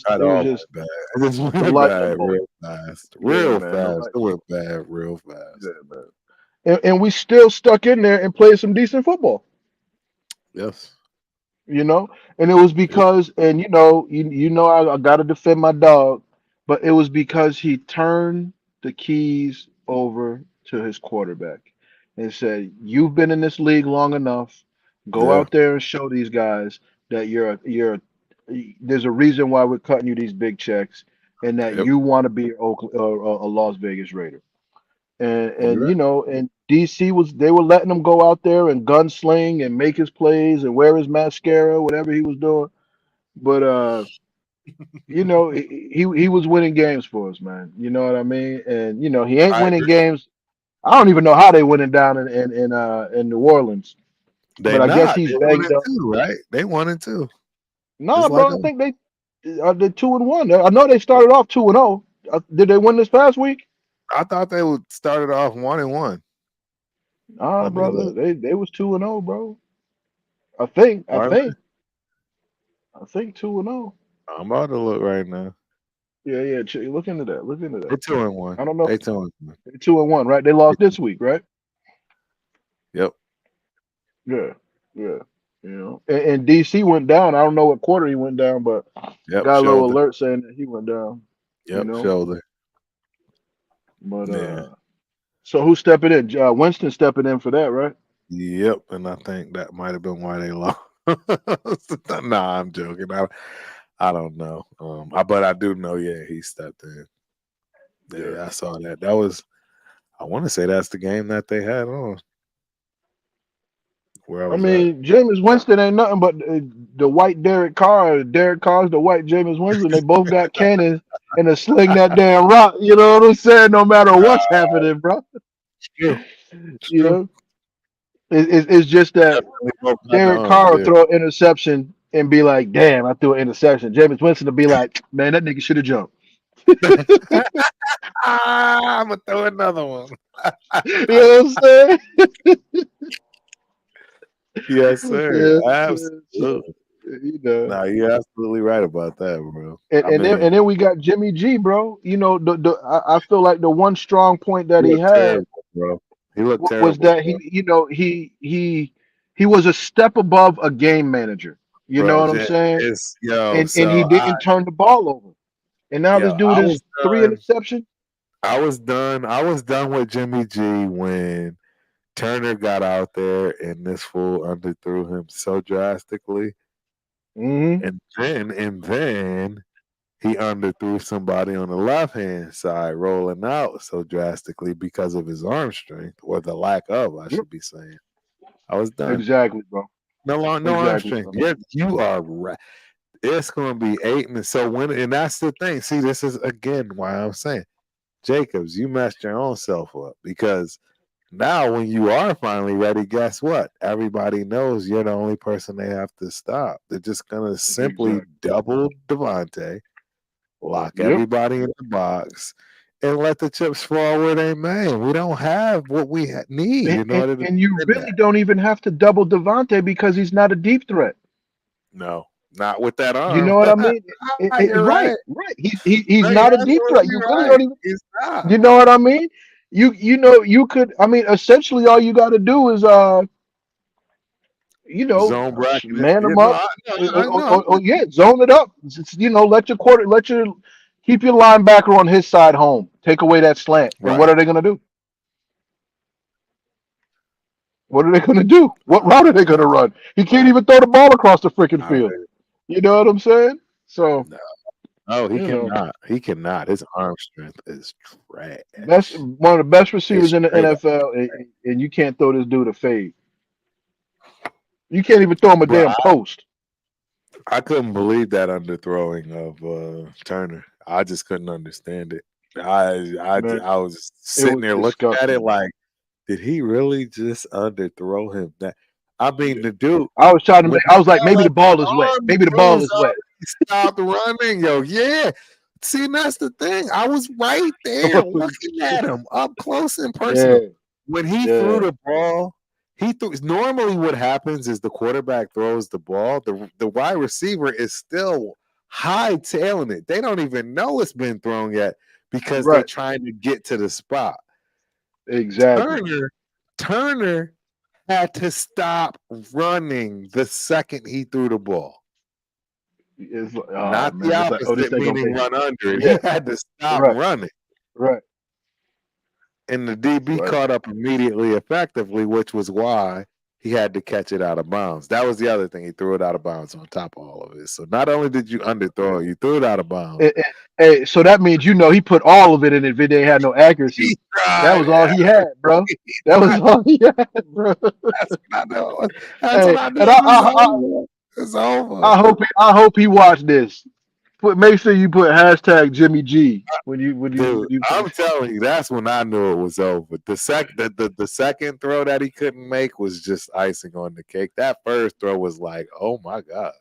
That it was all just went bad. It just the went lightning bad bolt. real fast, Yeah, real man, the fast. light. It went bad real fast. Yeah, man. And we still stuck in there and played some decent football. Yes. you know and it was because and I got to defend my dog, but it was because he turned the keys over to his quarterback and said, you've been in this league long enough, go Yeah. out there and show these guys that there's a reason why we're cutting you these big checks, and that Yep. you want to be a Las Vegas Raider. And You're right. and DC they were letting him go out there and gunsling and make his plays and wear his mascara, whatever he was doing. But You know, he was winning games for us, man. You know what I mean? And you know, he ain't I winning agree. games. I don't even know how they winning down in New Orleans, They but I guess not. he's They won banged it up. too, right? They won it too. No, Just like bro, I us. think they're 2-1. I know they started off 2-0. Did they win this past week? I thought they would started off 1-1. Ah, Let me brother, look. they was 2-0, bro. I think, I Are they? think, I think 2-0. I'm about to look right now. Yeah, yeah. Look into that. Look into They that. 2-1. I don't know. They 2-1. They're 2-1, right? They lost this week, right? Yep. Yeah, yeah. You know, and DC went down. I don't know what quarter he went down, but Yep. got a little Shoulder. alert saying that he went down. You Yep. know, Shoulder. but Yeah. so who's stepping in? Winston stepping in for that, right? Yep. And I think that might have been why they lost. Nah, I'm joking. I don't know. But I do know. Yeah, he stepped in. Yeah. Yeah, I saw that. That was. I want to say that's the game that they had on where I I was at. mean, Jameis Winston ain't nothing but the white Derek Carr. Derek Carr's the white Jameis Winston. They both got cannons and a sling that damn rock. You know what I'm saying? No matter what's happening, bro. It's true. It's You true. know, it's just that Definitely both got the Derek arms. Carr will Yeah. throw an interception and be like, "Damn, I threw an interception." Jameis Winston will be like, "Man, that nigga should have jumped." I'm gonna throw another one. You know what I'm saying? Yes, sir. Yeah, so Absolutely. you know. No, you're absolutely right about that, bro. And, I and then and mean, then we got Jimmy G, bro. You know, I feel like the one strong point he that he looked had terrible, bro. He looked was terrible, that bro. he was a step above a game manager. You know Bro, what I'm saying? it's yo. And he So didn't turn the ball over. And now this yo, dude is three done. interceptions. I was done. I was done with Jimmy G when Turner got out there and this fool underthrew him so drastically, Hmm. and then he underthrew somebody on the left hand side rolling out so drastically because of his arm strength or the lack of, I Yep. should be saying. I was done. Exactly, bro. No arm Exactly, strength. bro. Yeah, you are right. It's going to be 8 and so and that's the thing. See, this is again why I'm saying, Jacobs, you messed your own self up because now when you are finally ready, guess what? Everybody knows you're the only person they have to stop. They're just going to simply Exactly. double Devontae, lock Yep. everybody in the box, and let the chips fall where they may. We don't have what we need And, in and, order to and you win really that. don't even have to double Devontae because he's not a deep threat. No, not with that You arm. know what I mean? You're Right, right. right. He's No, you're not a deep threat. absolutely You really right. don't even. He's not. You know what I mean? You know you could. I mean, essentially, all you got to do is Zone bracket it. man Yeah, them no, up. I know. I'm with Yeah, you. zone it up. You know, let your keep your linebacker on his side home. Take away that slant. And what Right. are they gonna do? What are they gonna do? What route are they gonna run? He can't even throw the ball across the freaking I field. mean, You know what I'm saying? So no. No, he you know, cannot. He cannot. His arm strength is trash. best one of the best It's receivers in the straight up. NFL, and you can't throw this dude a fade. You can't even throw him a Bro, damn post. I couldn't believe that underthrowing of Turner. I just couldn't understand it. Man, I was it sitting was there looking at it disgusting, bro. like, did he really just underthrow him? That I mean, Yeah. the dude I was trying to when make. he I was like, fell maybe the up, his ball is wet. arm Maybe the ball was is wet. already stopped running. Yo, yeah. See, and that's the thing. I was right there looking at him up close and Yeah, personal. When he threw yeah, the ball, he threw. Normally, what happens is the quarterback throws the ball. The wide receiver is still hightailing it. They don't even know it's been thrown yet because they're right, trying to get to the spot. exactly. Turner had to stop running the second he threw the ball. It's like, oh Not the man, it's like, oh, this opposite, ain't gonna meaning make it. run under it. He Yeah, had to stop right, running. right, And the DB right. caught up immediately effectively, which was why he had to catch it out of bounds. That was the other thing. He threw it out of bounds on top of all of it. So not only did you underthrow it, you threw it out of bounds. Hey, so that means he put all of it in if it didn't have no accuracy. He That tried. was all he had, bro. That was all he had, bro. That's what I know. That's what Hey, I knew. and It was over. It's over. I hope he watched this. Make sure you put hashtag Jimmy G when Dude, you I'm post. telling you, that's when I knew it was over. The second throw that he couldn't make was just icing on the cake. That first throw was like, oh my god,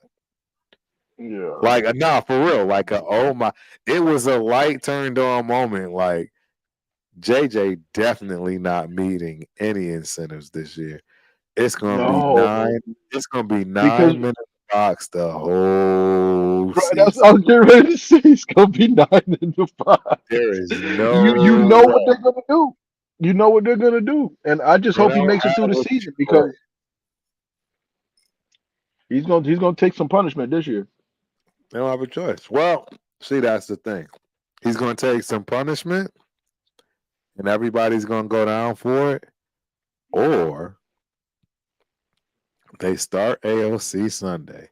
Yeah. like nah, for real, like a oh my. It was a light turned on moment. Like JJ definitely not meeting any incentives this year. It's gonna be No, nine. It's gonna be because 9 minute box the whole right, that's season. I was getting ready to say it's gonna be 9 in the 5. There is You no know what way. they're gonna do. You know what they're gonna do, and I just They hope he don't makes it through have the a season choice. because he's gonna take some punishment this year. They don't have a choice. Well, see, that's the thing. He's going to take some punishment, and everybody's going to go down for it, or they start AOC Sunday,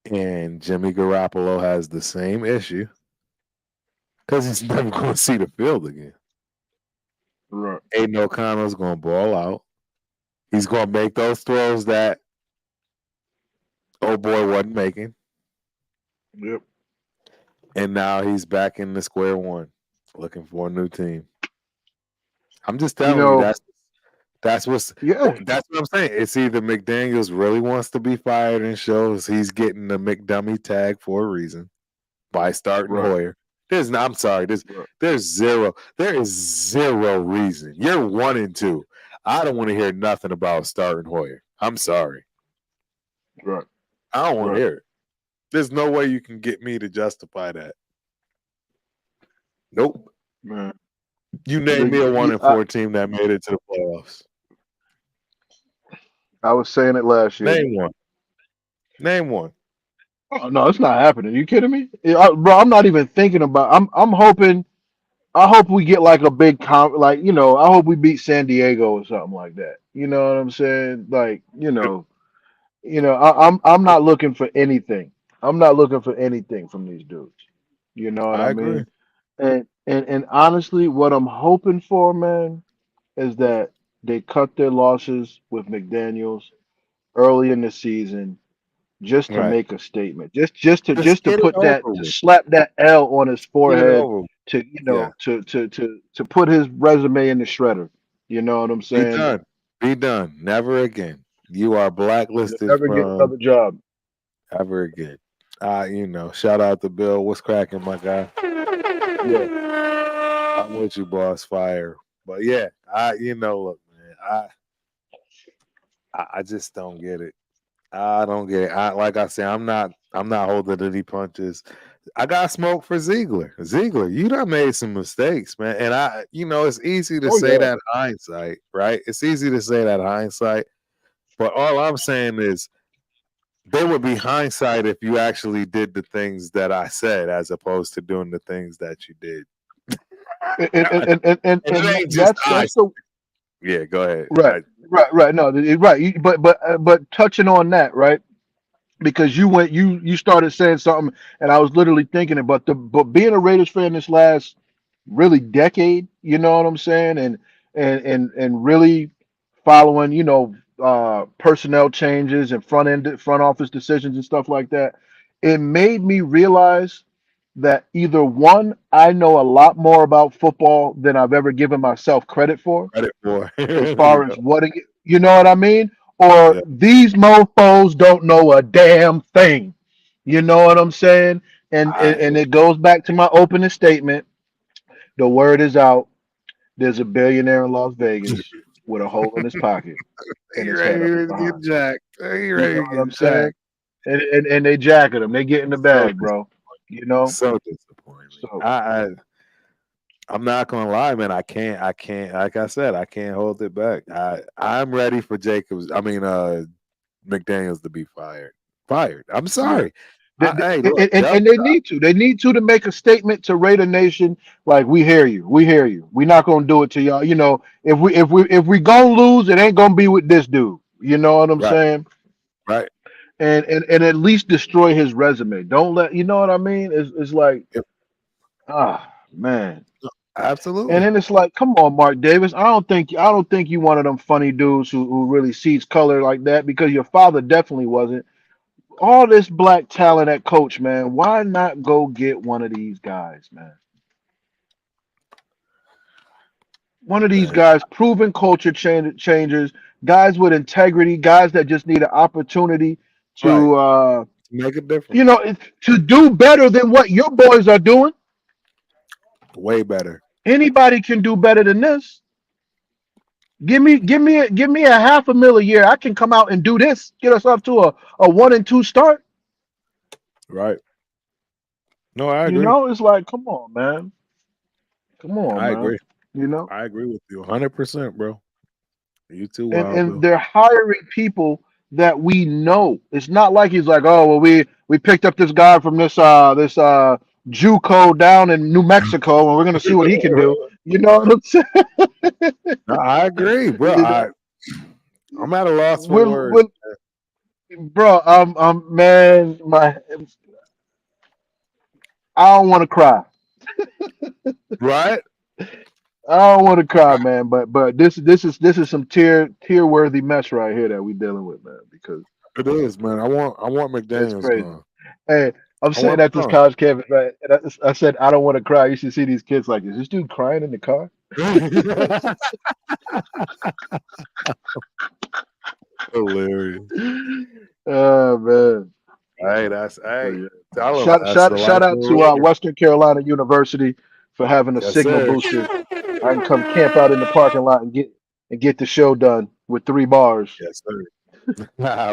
and Jimmy Garoppolo has the same issue because he's never going to see the field again. Right. Aiden O'Connell's going to ball out. He's going to make those throws that old boy wasn't making, Yep. and now he's back in the square one, looking for a new team. I'm just You telling you know. that's Yeah. what I'm saying. It's either McDaniels really wants to be fired and shows he's getting the McDummy tag for a reason by starting Right. Hoyer. I'm sorry, Right. there is zero reason. You're 1-2. I don't want to hear nothing about starting Hoyer. I'm sorry. Right. I don't want to Right. hear it. There's no way you can get me to justify that. Nope. Man. You name me a The- 1-4 team that made it to the playoffs. I was saying it last year. Name one. Name one. Oh no, it's not happening. You kidding me? Bro, I'm not even thinking about. I'm hoping. I hope we get like a big like I hope we beat San Diego or something like that. You know what I'm saying? Like I'm not looking for anything. I'm not looking for anything from these dudes. You know what I I agree. mean? And honestly, what I'm hoping for, man, is that they cut their losses with McDaniels early in the season just to Right. make a statement. Just to Just just to get it put over that to with. slap that L on his Get it forehead over with. to Yeah. to put his resume in the shredder. You know what I'm Be saying? done. Be done. Never again. You are You'll blacklisted never get from another job. ever again. Shout out to Bill. What's cracking, my guy? Yeah. I'm with you, boss. Fire. But yeah, look, man, I just don't get it. I don't get it. Like I said, I'm not holding any punches. I got smoke for Ziegler. Ziegler, you done made some mistakes, man. And it's easy to Oh say yeah. that hindsight, right? It's easy to say that hindsight. But all I'm saying is there would be hindsight if you actually did the things that I said as opposed to doing the things that you did. And and and and, and, And it and ain't just that's I. that's the Yeah, go ahead. right. Right. No, right. But touching on that, right? Because you started saying something and I was literally thinking it, but being a Raiders fan this last really decade, you know what I'm saying? And really following, personnel changes and front office decisions and stuff like that, it made me realize that either one, I know a lot more about football than I've ever given myself credit for, Credit for. as Yeah, far as you know what I mean? Or yeah. these mofos don't know a damn thing. You know what I'm saying? And it goes back to my opening statement. The word is out. There's a billionaire in Las Vegas with a hole in his pocket and He his head up ready his to get behind. jacked. He You know ready to what I'm get saying? jacked. And they jacket him. They get in the So bag, bro. You know? so disappointing. So I'm not gonna lie, man. I can't. Like I said, I can't hold it back. I'm ready for McDaniels to be fired. Fired. I'm yeah. sorry. Hey, look, And they need to. They need to make a statement to Raider Nation, like we hear you. We hear you. We're not gonna do it to y'all. If we gonna lose, it ain't gonna be with this dude. You know what I'm right, saying? right. And at least destroy his resume. Don't let you know what I mean? It's like, Yep, man. And absolutely. then it's like, come on, Mark Davis. I don't think you one of them funny dudes who really sees color like that, because your father definitely wasn't. all this black talent at coach, man. Why not go get one of these guys, man? One of these Man, guys, proven culture changers, guys with integrity, guys that just need an opportunity right. to, Make a difference. you know, to do better than what your boys are doing. Way better. Anybody can do better than this. Give me a half a mil a year. I can come out and do this. Get us up to a 1-2 start. Right. No, I You agree. know, it's like, come on, man. Come on, I man. agree. You know, I agree with you 100%, bro. You too, Wild and Bill. they're hiring people that we know. It's not like he's like, oh well, we picked up this guy from this JUCO down in New Mexico, and we're gonna see what he can do. You know what I'm saying? No, I agree, bro. You know, I'm at a loss for words. we're bro. Man, I don't want to cry. Right? I don't want to cry, man. But this is some tier worthy mess right here that we dealing with, man. Because It is, man. I want it's McDaniels crazy. gone. Hey, I'm I sitting want at him this college campus, right? And I said, I don't want to cry. You should see these kids like, is this dude crying in the car? gone. Hilarious. Oh man. Hey. Yeah. Tell them that's the Shout life out we're to living. Western Carolina University for having a Yes, signal sir. booster. I can come camp out in the parking lot and get the show done with 3 bars. Yes, sir.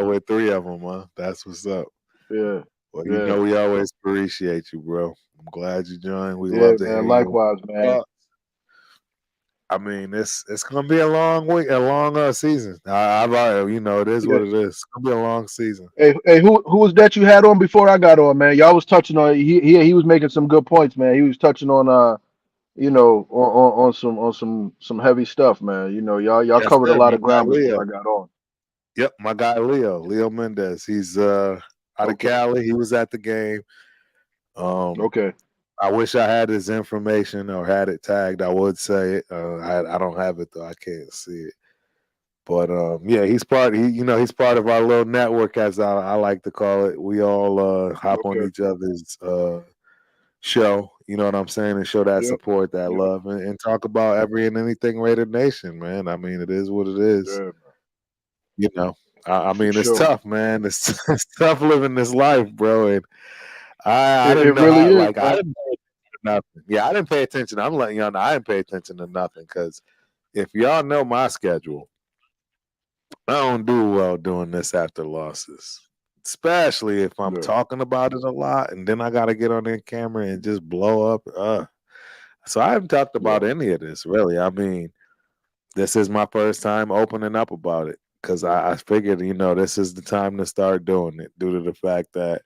With three of them, huh? That's what's up. Yeah. Well, you Yeah. know we always appreciate you, bro. I'm glad you joined. We Yeah, love to hear man. you. Likewise, man. I mean, it's gonna be a long week, a long season. I've already, it is Yeah. what it is. It's gonna be a long season. Hey, who was that you had on before I got on, man? Y'all was touching on he was making some good points, man. He was touching on on some heavy stuff, man. You know, y'all Yes, covered a sir. lot My of guy ground before Leo. I got on. Yep, my guy Leo Mendez. He's out of Okay. Cali. He was at the game. Um, Okay. I wish I had his information or had it tagged. I would say it. I don't have it though. I can't see it. But yeah, he's part of our little network, as I like to call it. We all hop on Okay. each other's show, you know what I'm saying, and show that Yep. support, that Yep. love, and talk about every and anything Raider Nation, man. I mean, it is what it is. Yeah, You know, I for mean, it's sure. tough, man. It's, it's tough living this life, bro. And I It didn't know really how. is, Like, I man. didn't pay attention to nothing. Yeah, I didn't pay attention. I'm letting y'all know I didn't pay attention to nothing because if y'all know my schedule, I don't do well doing this after losses, especially if I'm Yeah. talking about it a lot and then I got to get on their camera and just blow up. So I haven't talked Yeah. about any of this really. I mean, this is my first time opening up about it because I figured, this is the time to start doing it due to the fact that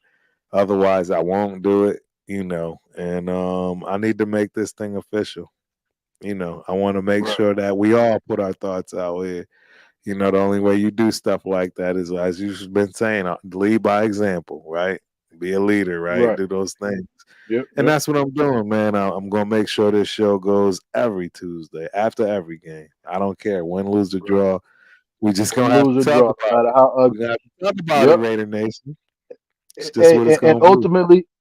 otherwise I won't do it, and I need to make this thing official. I want to make Right. sure that we all put our thoughts out here. The only way you do stuff like that is, as you've been saying, lead by example, right? Be a leader, right? Right. Do those things. Yep. And Yep. that's what I'm doing, man. I'm going to make sure this show goes every Tuesday after every game. I don't care, win, lose, or Right. draw. We just going Win, to have lose, to or talk draw, no about matter it. how We ugly. got to talk about it, Yep. Raider Nation. It's just what it's And going to be.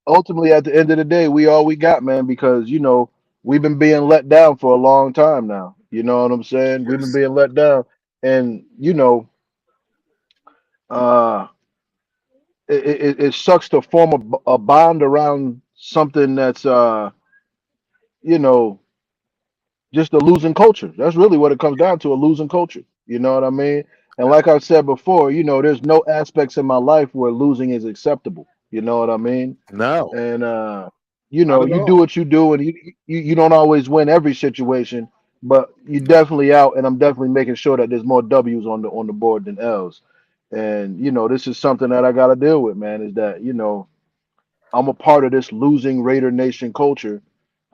ultimately, at the end of the day, we all we got, man, because we've been being let down for a long time now. You know what I'm saying? We've been Yes. being let down, and uh, it sucks to form a bond around something that's you know, just a losing culture. That's really what it comes down to, a losing culture. You know what I mean? And like I said before, there's no aspects in my life where losing is acceptable. You know what I mean? No, And not at you do all. what you do, and you don't always win every situation, but you No. definitely out, and I'm definitely making sure that there's more W's on the board than L's. And this is something that I got to deal with, man. Is that I'm a part of this losing Raider Nation culture,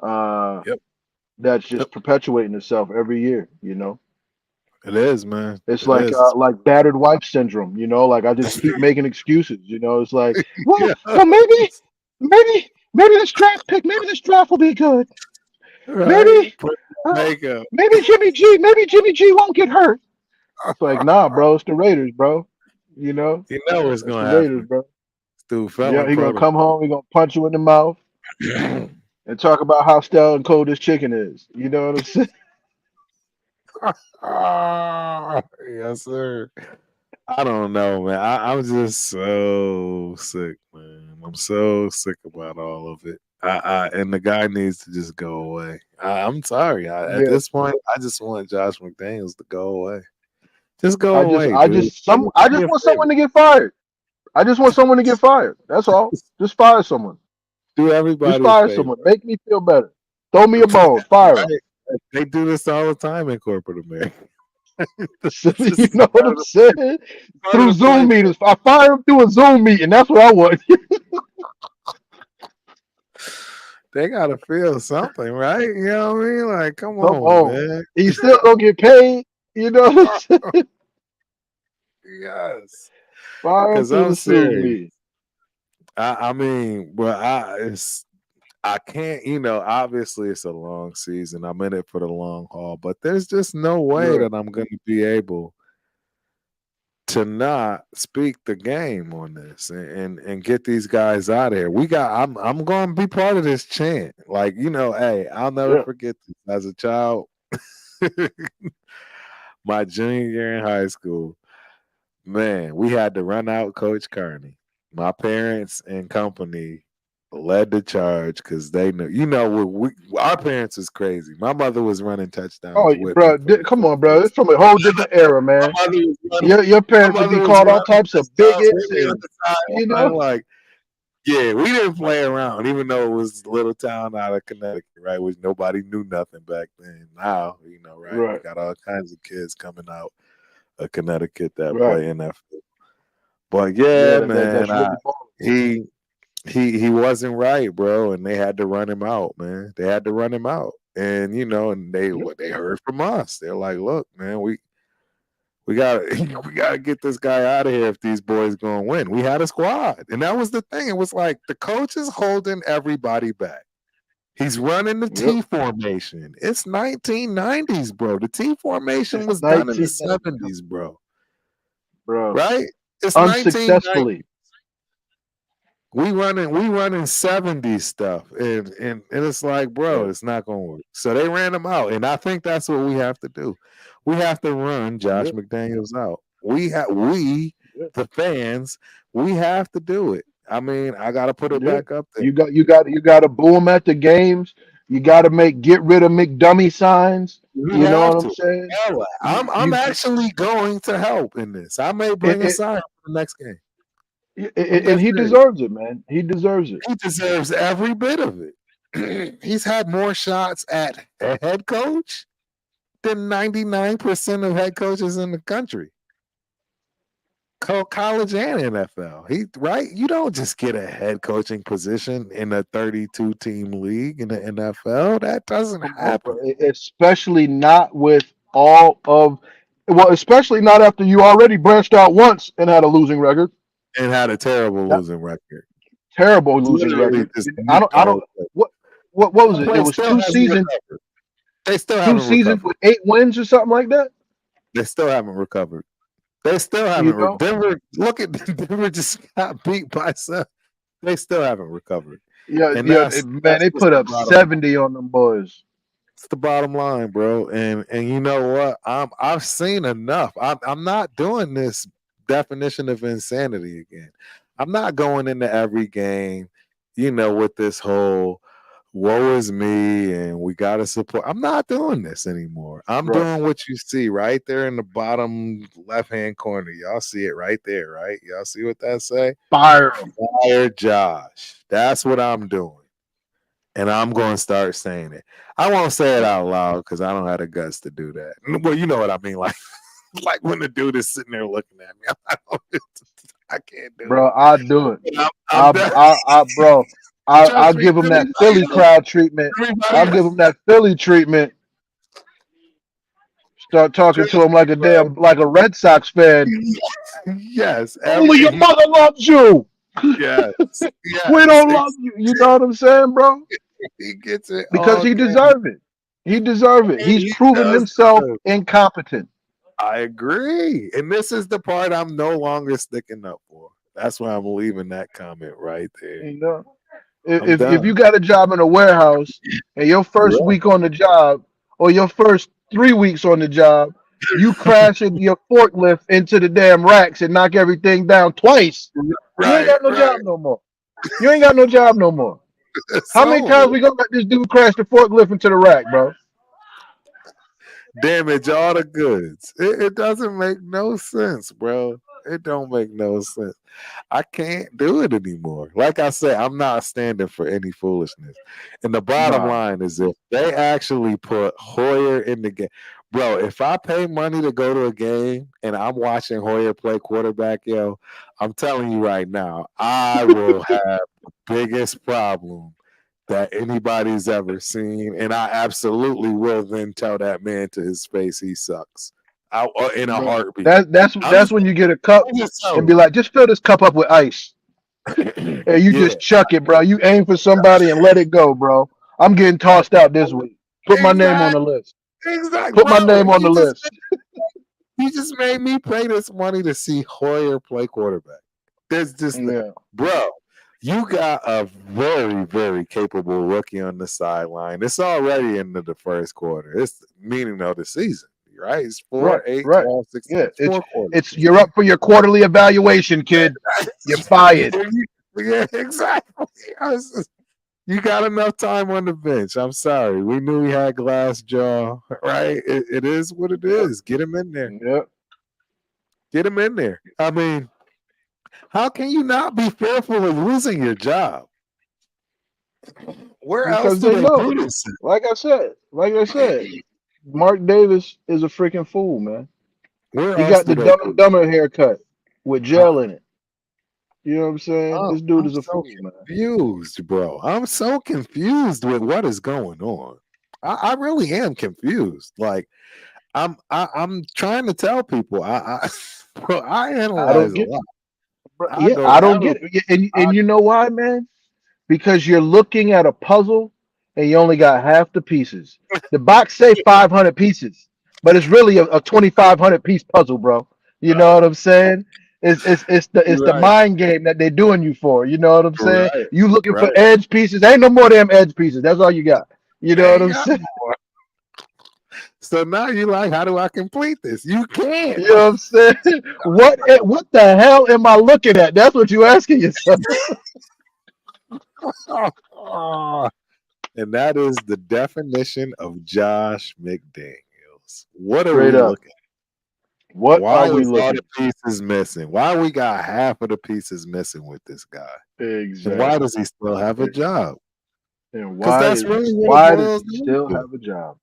uh, Yep. that's Yep. just perpetuating itself every year. It is, man. It's It is. like battered wife syndrome. Like I just keep making excuses. It's like, Yeah. well, maybe this draft pick, maybe this draft will be good. Right. Maybe, Put uh, makeup. maybe Jimmy G won't get hurt. It's like, nah, bro, it's the Raiders, bro. You know what's It's the gonna Raiders, happen. bro. through Yeah, felon he gonna protocol. come home. He gonna punch you in the mouth and talk about how stale and cold his chicken is. You know what I'm saying? Ah, yes, sir. I don't know, man. I'm just so sick, man. I'm so sick about all of it. And the guy needs to just go away. I'm sorry. At Yeah. this point, I just want Josh McDaniels to go away. Just go I just, away, I dude. just, some, I Do me just a want favor. someone to get fired. I just want someone to get fired. That's all. Just fire someone. Do Just everybody a fire favor. someone. Make me feel better. Throw me a bone. Fire him. Right? They do this all the time in corporate America. This You is know what I'm saying? part of Through the Zoom playbook. meetings. I fire him through a Zoom meeting. That's what I want. They gotta feel something, right? You know what I mean? Like, come Come on, on. man. He's still gonna get paid. You know what I'm saying? Yes. Fire him Cause through I'm the Zoom serious. meeting. I mean, but I can't, obviously it's a long season. I'm in it for the long haul, but there's just no way Right. that I'm gonna be able to not speak the game on this and get these guys out of here. I'm gonna be part of this chant. Like, hey, I'll never Yeah. forget this. As a child, my junior year in high school, man, we had to run out Coach Kearney. My parents and company led the charge because they knew. Our parents was crazy. My mother was running Oh, touchdowns with me bro. for Come the on, bro. first. It's from a whole different era, man. My mother was running. Your My parents would be mother was called all running types of touchdowns with bigots me on and the you sideline. know. Like, yeah, we didn't play around, even though it was a little town out of Connecticut, right? Which nobody knew nothing back then. Now, right? We Right. got all kinds of kids coming out of Connecticut that Right. play NFL. But Yeah. yeah, That's man, really balling. he he wasn't right, bro, and they had to run him out, man. They had to run him out, and and Yep. they heard from us. They're like, look, man, we got to we got to get this guy out of here if these boys going to win. We had a squad, and that was the thing. It was like the coach is holding everybody back. He's running the Yep. T formation. It's 1990s, bro. The T formation It's was done in the 1992, 70s, bro. bro. Right? It's 1990. Unsuccessfully. We running 70s stuff. And it's like, Yeah. bro, it's not gonna work. So they ran him out. And I think that's what we have to do. We have to run Josh Yeah. McDaniels out. We Yeah. the fans, we have to do it. I mean, I gotta put it Yeah. back up there. You got to boo him at the games. You got to get rid of McDummy signs. We You know what have I'm to. saying? Hell, You, I'm you actually going to help in this. I may it, bring a it, sign for the next game. I'm and dead he serious. deserves it, man. He deserves it. He deserves every bit of it. He's had more shots at a head coach than 99% of head coaches in the country, college and NFL. Right? You don't just get a head coaching position in a 32 team league in the NFL. That doesn't Come on, bro. happen. Especially not with all of, well, especially not after you already branched out once and had a losing record. And had a terrible That losing record. terrible losing Literally record. just I nuked don't. the I don't. whole place. What was That it? It place was still hasn't recovered. They still two haven't seasons recovered. with 8 wins or something like that. They still haven't recovered. They still You haven't. know. Denver, look at Denver just got beat by 7. They still haven't recovered, Yeah, and yeah, man. that's They just put the up bottom line. 70 on them boys. It's the bottom line, bro. And you know what? I've seen enough. I'm not doing this definition of insanity again. I'm not going into every game, with this whole woe is me and we gotta support. I'm not doing this anymore. I'm Right. doing what you see right there in the bottom left hand corner. Y'all see it right there, right? Y'all see what that say? Fire 'em. Fire Josh. That's what I'm doing. And I'm going to start saying it. I won't say it out loud because I don't have the guts to do that. Well, you know what I mean, like when the dude is sitting there looking at me, I can't do Bro, it. I'll do it. I'm done. Bro, I'll Trust me, give him that everybody Philly else, crowd treatment. I'll everybody give else, him that Philly treatment. Start talking to trust him me, like a bro. damn, like a Red Sox fan. Yes, Only your mother loves you. yes, We yes. don't love you. You know what I'm saying, bro? He gets it Because all he game. deserves it. He deserves it. He's He proven does himself too. incompetent. I agree. And this is the part I'm no longer sticking up for. That's why I'm leaving that comment right there. You know, I'm if done. you got a job in a warehouse and your first Yeah. week on the job or your first 3 weeks on the job, you crashing your forklift into the damn racks and knock everything down twice. You ain't Right, got no right. job no more. You ain't got no job no more. It's How many over. times we gonna let this dude crash the forklift into the rack, bro? Damage all the goods. It doesn't make no sense, bro. It don't make no sense. I can't do it anymore. Like I said, I'm not standing for any foolishness. And the bottom Nah, line is if they actually put Hoyer in the game, bro, if I pay money to go to a game and I'm watching Hoyer play quarterback, yo, I'm telling you right now, I will have the biggest problem that anybody's ever seen. And I absolutely will then tell that man to his face he sucks. In a bro. heartbeat. I'm That's just, when you get a cup I'm just and telling be like, just fill this cup up with ice. you. And you Yeah. just chuck it, bro. You aim for somebody and let it go, bro. I'm getting tossed out this week. Put my name on Exactly. the list. Exactly, Put my bro. name on the list. You just made me pay this money to see Hoyer play quarterback. There's just, Yeah. bro. You got a very, very capable rookie on the sideline. It's already into the first quarter. It's meaning of the season, right? It's Right. 4, 8, Right. 12, 16. Yeah. It's 4 quarters. It's you're up for your quarterly evaluation, kid. You're fired. Yeah, exactly. You got enough time on the bench. I'm sorry. We knew we had glass jaw, right? It is what it Yep. is. Get him in there. Yep. Get him in there. I mean, how can you not be fearful of losing your job? Where else Because do they they know. do this? Like I said, Mark Davis is a freaking fool, man. Where He else got do the they dumb do and this? dumber haircut with Uh, gel in it. You know what I'm saying? This dude I'm is a so fool, man. confused, bro. I'm so confused with what is going on. I really am confused. Like I'm trying to tell people. Bro, I I analyze don't a get lot. I yeah, go I to don't every. get it. Yeah, and I you know why, man? Because you're looking at a puzzle and you only got half the pieces. The box say 500 pieces, but it's really a 2,500 piece puzzle, bro. You know what I'm saying? It's the right, mind game that they're doing you for. You know what I'm saying? right, You looking for right. edge pieces? Ain't no more damn edge pieces. That's all you got. You know They what ain't I'm got saying? more. So now you're like, how do I complete this? You can't. You know what I'm saying? What the hell am I looking at? That's what you asking yourself. And that is the definition of Josh McDaniels. What are Straight we up. looking at? What Why are we is all looking the pieces missing? Why we got half of the pieces missing with this guy? at? And why Exactly. does he still have a job? And Because that's really what it why does boils he down still to. have a job?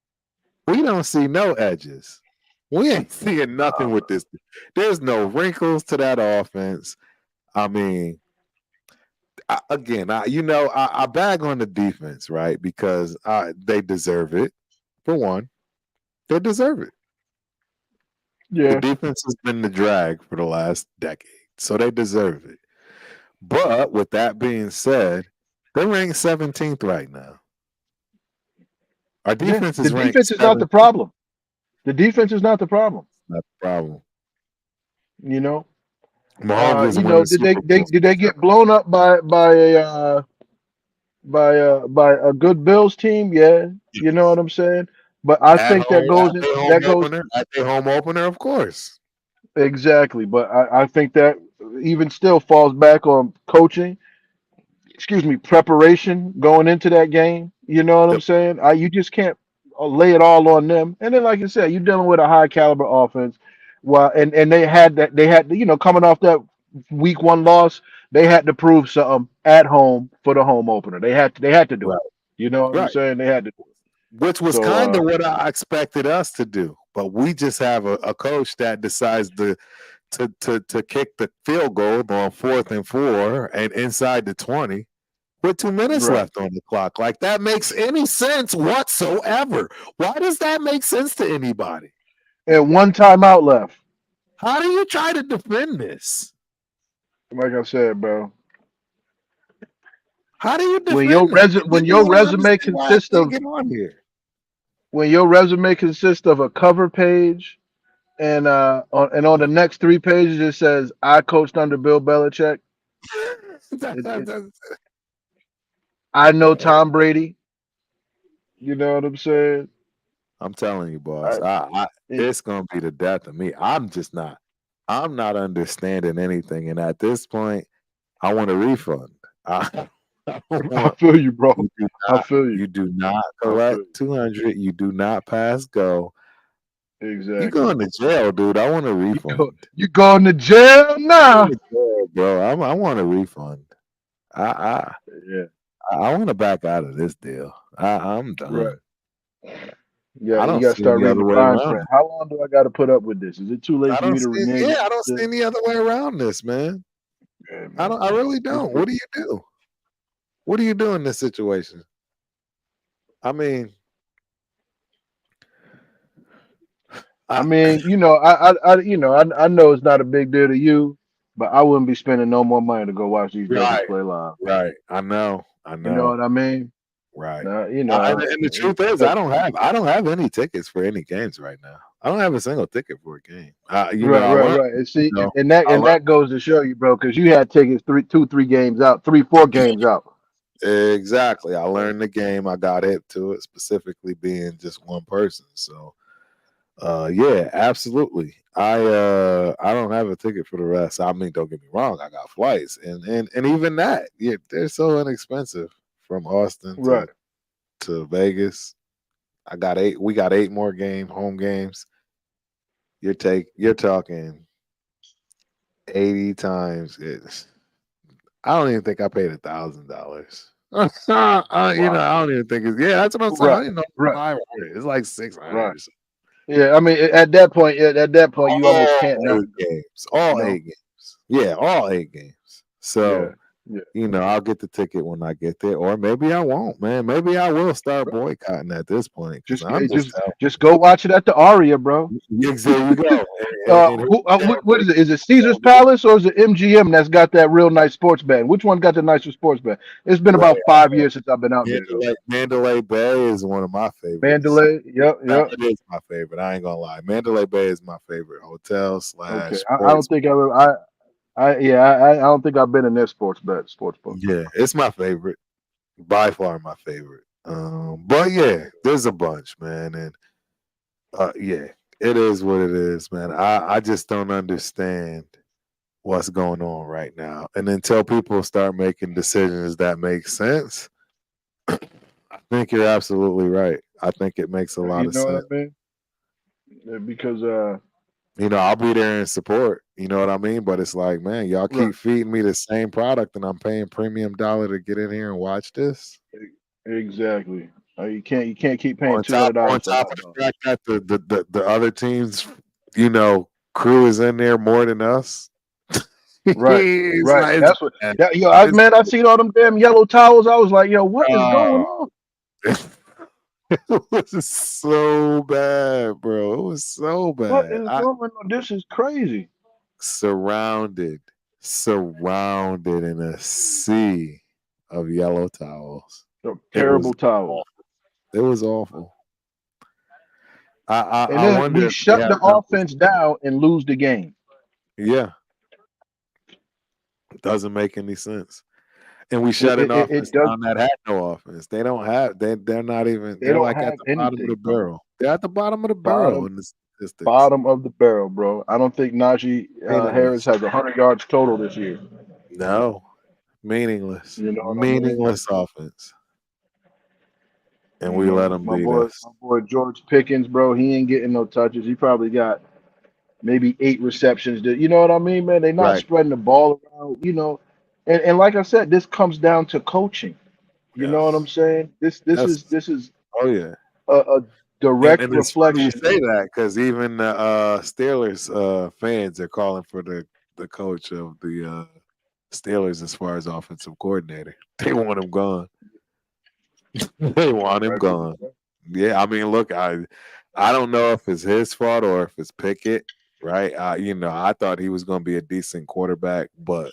We don't see no edges. We ain't seeing nothing Uh, with this. There's no wrinkles to that offense. I mean, I bag on the defense, right? Because they deserve it. For one, they deserve it. The yeah, defense has been the drag for the last decade, so they deserve it. But with that being said, they're ranked 17th right now. Our yeah. defense The is ranked defense is not the 17th. problem. The defense is not the problem. Not the problem. You know. Mahomes is You know, winning did they, Super they Bowls. did they get blown up by a good Bills team? Yeah. You know what I'm saying? But I At think home, at their home that goes opener, at their home opener, of course. exactly. But I think that even still falls back on coaching, excuse me, preparation going into that game. You know what I'm Yep. saying? You just can't lay it all on them. And then, like you said, you're dealing with a high caliber offense. Well, and they had coming off that week 1 loss, they had to prove something at home for the home opener. They had to do Right, it. You know what I'm right. saying? They had to do it. Which was So kind of what I expected us to do, but we just have a coach that decides to kick the field goal on 4th and 4 and inside the 20 with 2 minutes right. left on the clock. Like that makes any sense whatsoever. Why does that make sense to anybody? And one timeout left. How do you try to defend this? Like I said, bro. How do you When your defend this? resume And then when you your don't resume understand why I consists can't of get on here. when your resume consists of a cover page and on the next 3 pages it says I coached under Bill Belichick. I know Tom Brady. You know what I'm saying? I'm telling you, boss. I, it, It's gonna be the death of me. I'm just not. I'm not understanding anything, and at this point, I want a refund. I don't I want. feel you, bro. You do I not. feel you. You do not I feel collect you. 200. You do not pass go. You Exactly. going to jail, dude. I want a refund. You going to jail Going now? to jail, bro. I want a refund. I I Yeah. I want to back out of this deal. I'm done. Right. Yeah. I You don't got to see start any reading other the way fine around print. it. How long do I got to put up with this? Is it too late I for don't me to see. renege Yeah, on I don't see this? any other way around this, man. Yeah, I man. don't. I really It's, don't. it, What do you do? What do you do in this situation? I mean, I I mean, I know it's not a big deal to you, but I wouldn't be spending no more money to go watch these Jokers right, play live. right. I know. I You know know. what I mean? Right. Now, And the truth is, I don't have any tickets for any games right now. I don't have a single ticket for a game. right, I right, learned. right. And see, You know, I and learned that goes to show you, bro, because you had tickets 3 games out, 4 games out. exactly. I Right. learned the game. I got hip to it, specifically being just one person. So, yeah, absolutely. I don't have a ticket for the rest. I mean, don't get me wrong. I got flights, and even that, yeah, they're so inexpensive from Austin Right. to Vegas. I got 8. We got 8 more home games. You're talking 80 times. I don't even think I paid $1,000. Wow. I don't even think it's yeah. That's what I'm saying. I Right. didn't know it was Right. 500. It's like Right. 600. Yeah. I mean, at that point, you almost All can't not. 8 games. All You know. 8 games. Yeah, all 8 games. Yeah. So Yeah. I'll get the ticket when I get there, or maybe I won't, man. Maybe I will start Right. boycotting at this point because Just, I'm just telling. just go watch it at the Aria, bro. There you go. And here's the damn What is it? Is it Caesar's thing. Palace or is it MGM that's got that real nice sports bed? Which one got the nicer sports bed? It's been Right. about 5 years since I've been out there though. Mandalay Bay is one of my favorites. Mandalay. Yep. That Yep. is my favorite. I ain't gonna lie. Mandalay Bay is my favorite hotel Okay. slash I don't sports. think I don't think I've been in their sports book. Yeah, it's my favorite. By far my favorite. But yeah, there's a bunch, man, and yeah, it is what it is, man. I just don't understand what's going on right now, and until people start making decisions that make sense, I think you're absolutely right. I think it makes a lot You of know what sense. I mean? Yeah, because I'll be there in support. You know what I mean? But it's like, man, y'all right. keep feeding me the same product, and I'm paying premium dollar to get in here and watch this. Exactly. You can't keep paying On $200 for a top hot of dog. the fact that the other teams, crew is in there more than us. Right. it's Right. not. It's That's what. bad. Yeah, yo, It's man, I seen all them damn yellow towels. I was like, yo, what is going uh, on? it was so bad, bro. It was so What bad. is I going on? This is crazy. surrounded, surrounded in a sea of yellow towels. It was Terrible towels. awful. It was awful. And I then wonder we if they shut have the numbers. offense down and lose the game. Yeah, it doesn't make any sense. And we It shut an it, it, offense it does. down that had no offense. They don't have. They're not even. They They're don't like at have the bottom of the anything, bro. barrel. They're at the bottom of the barrel Bottom in the statistics. bottom of the barrel, bro. I don't think Najee Harris Meaningless. has 100 yards total this year. No, meaningless. You know what I mean? Meaningless offense. And You we let know, them beat us. my boy George Pickens, bro. He ain't getting no touches. He probably got maybe 8 receptions. You know what I mean, man? They're not Right. spreading the ball around. And like I said, this comes down to coaching. You know what I'm Yes. saying? Yes. This is Oh yeah. a direct And it's funny you reflection say of that because even the Steelers fans are calling for the coach of the Steelers as far as offensive coordinator. They want him gone. They want him rightfully gone. so. Yeah, I mean, look, I don't know if it's his fault or if it's Pickett, right? I thought he was going to be a decent quarterback, but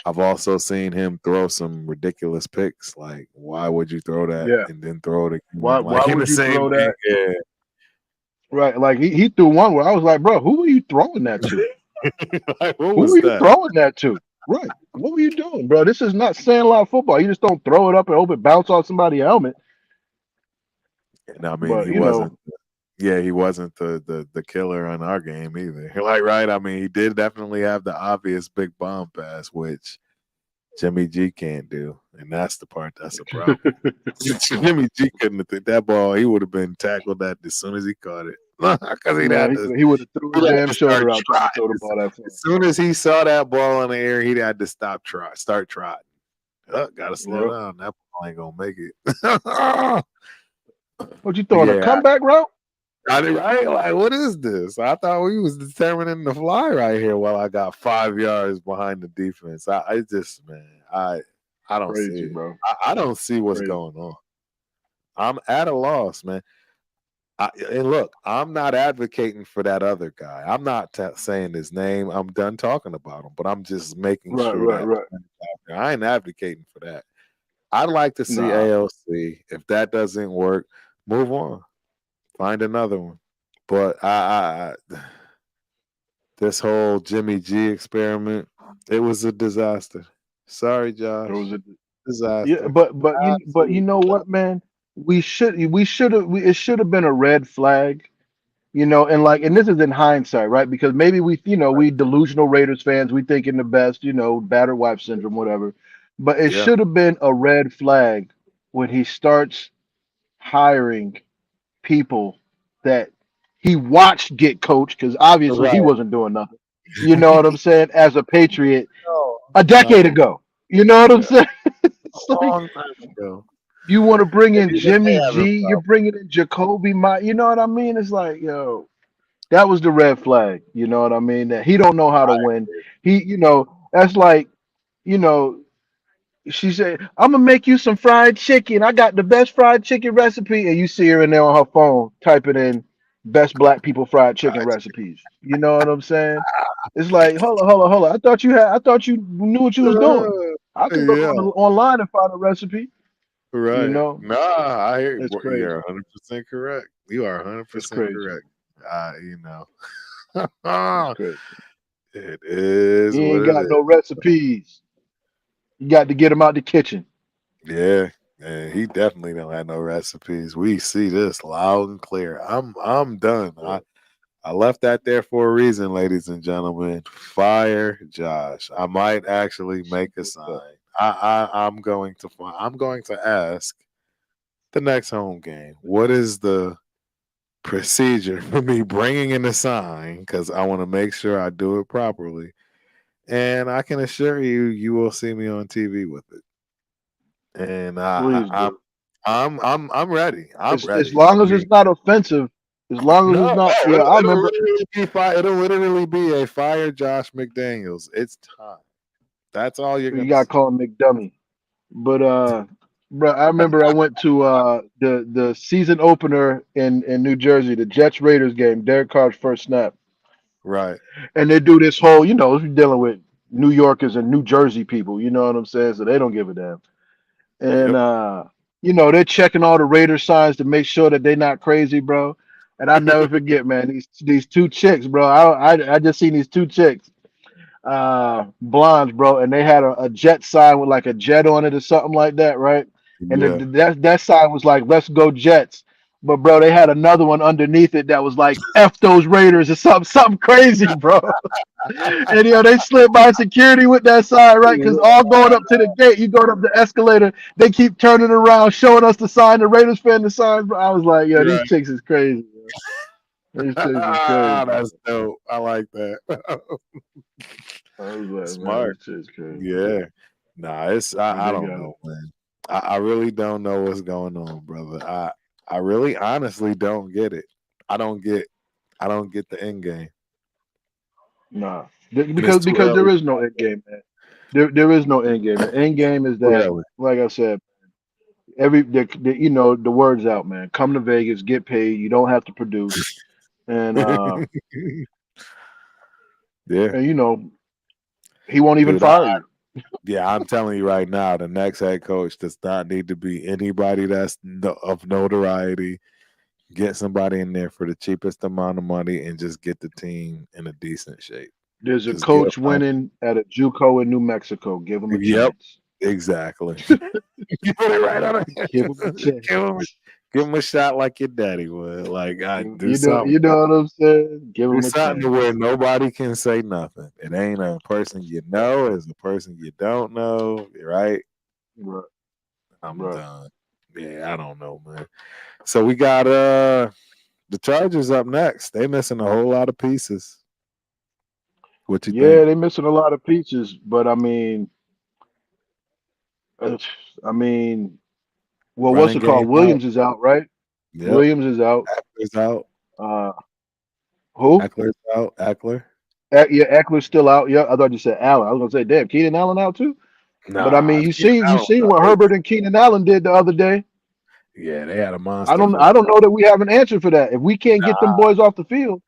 I've also seen him throw some ridiculous picks. Like, why would you throw that Yeah. and then throw it Why again? why Like in the would you same throw game, that? yeah. Right. Like he threw one where I was like, bro, who are you throwing that to? Like, what Who was are you that? throwing that to? Right. What were you doing, bro? This is not sandlot football. You just don't throw it up and hope it bounce off somebody's helmet. And I mean, But he you know, wasn't. Yeah, he wasn't the killer on our game either. Like, right? I mean, he did definitely have the obvious big bomb pass, which Jimmy G can't do, and that's the part that's a problem. Jimmy G couldn't have took that ball. He would have been tackled that as soon as he caught it, because no, he would have threw his he'd had damn to start shoulder out trying to trotting. throw the ball that far. As soon as he saw that ball in the air, he'd had to start trotting. Oh, gotta slow Yep. down. That ball ain't gonna make it. What you But throwing a yeah, comeback route? right? Like, what is this? I thought we was determining the fly right here while I got 5 yards behind the defense. I just, man, I don't see Crazy, it. bro. I don't see what's Crazy. going on. I'm at a loss, man. And look, I'm not advocating for that other guy. I'm not saying his name. I'm done talking about him, but I'm just making Right, sure right, that right. I ain't advocating for that. I'd like to see Nah, AOC. If that doesn't work, move on. Find another one. But this whole Jimmy G experiment, it was a disaster. Sorry, it Josh. was a yeah, Disaster. but you Absolute know what, man? It should have been a red flag, you know, and like, and this is in hindsight, right? Because maybe we delusional Raiders fans, we thinking the best, you know, battered wife syndrome, whatever. But it yeah. should have been a red flag when he starts hiring people that he watched get coached, because obviously he Right. wasn't doing nothing. You know what I'm saying? As a Patriot No, a decade no. ago. You know what I'm Yeah. saying? It's A like long time ago. you want to bring And in even they Jimmy have a G, you're problem. bringing in Jacoby. You know what I mean? It's like, yo, that was the red flag. You know what I mean? That he don't know how to win. That's like, you know, she said, "I'm gonna make you some fried chicken. I got the best fried chicken recipe," and you see her in there on her phone typing in "best black people fried chicken recipes." You know what I'm saying? It's like, hold on. I thought you knew what you was doing. I could go Yeah. online and find a recipe. You Right. know, Nah, I hear it's you're crazy. 100% correct. You are It's 100% crazy. correct. You know, It's crazy. it is He what ain't it got no is. recipes. You got to get him out the kitchen. Yeah, and he definitely don't have no recipes. We see this loud and clear. I'm done. Yeah. I left that there for a reason, ladies and gentlemen. Fire Josh. I might actually make a sign. I'm going to ask the next home game. What is the procedure for me bringing in a sign? Because I want to make sure I do it properly. And I can assure you, you will see me on TV with it. And Please do. I'm ready. I'm As ready. I long as mean, it's not offensive. As long as it's no, not. oh, Yeah, I it'll remember. literally be fire. It'll literally be a fire Josh McDaniels. It's time. That's all you're You gonna got to see. call him McDummy. But bro, I remember I went to the season opener in New Jersey, the Jets Raiders game, Derek Carr's first snap, Right. and they do this whole, we're dealing with New Yorkers and New Jersey people, you know what I'm saying? So they don't give a damn. And Yep. they're checking all the Raider signs to make sure that they're not crazy, bro. And I never forget, man, these two chicks, bro. I just seen these two chicks, blondes, bro, and they had a jet sign with like a jet on it or something like that, right? And Yeah. that sign was like "Let's go Jets," but bro, they had another one underneath it that was like "F those Raiders" or something crazy, bro. And they slid by security with that sign, right? Because all going up to the gate, you going up the escalator, they keep turning around, showing us the sign, the Raiders fan the sign. Bro. I was like, yo, these Right. chicks is crazy. Bro. These chicks is crazy. That's dope. I like that. I was like, man, Smart. these chicks crazy. Yeah. Nah, it's But I they don't got it. know, man. I really don't know what's going on, brother. I really honestly don't get it. I don't get I don't get the end game. Nah, And it's too because there early. is no end game, man. There is no end game. The end game is Too that, early. like I said, the words out, man. Come to Vegas, get paid. You don't have to produce, and Yeah. he won't even Dude, fire you. yeah, I'm telling you right now, the next head coach does not need to be anybody that's of notoriety. Get somebody in there for the cheapest amount of money and just get the team in a decent shape. There's a Just give coach winning at a JUCO in New Mexico. Give him a Yep, chance. exactly. You put it right on it. Give him a chance. Give him a shot like your daddy would. Like I do You something. know what I'm saying? Give Do him a something to chance. where nobody can say nothing. It ain't a person you know, it's a person you don't know, right? Right, I'm right. done. Yeah, I don't know, man. So we got the Chargers up next. They missing a whole lot of pieces. What you Yeah, think? they missing a lot of pieces, but uh, I mean, well, what's Running it called? game out. Williams is out, right? Yep. Williams is out. Eckler's out. Uh, who? Eckler's out. Eckler. Yeah, Eckler's still out. Yeah, I thought you said Allen. I was gonna say, damn, Keenan Allen out too. But I Nah, mean, Keenan you Allen seen was what hurt. Herbert and Keenan Allen did the other day. Yeah, they had a monster I for don't know that we have an answer for that. If we can't get them boys off the field,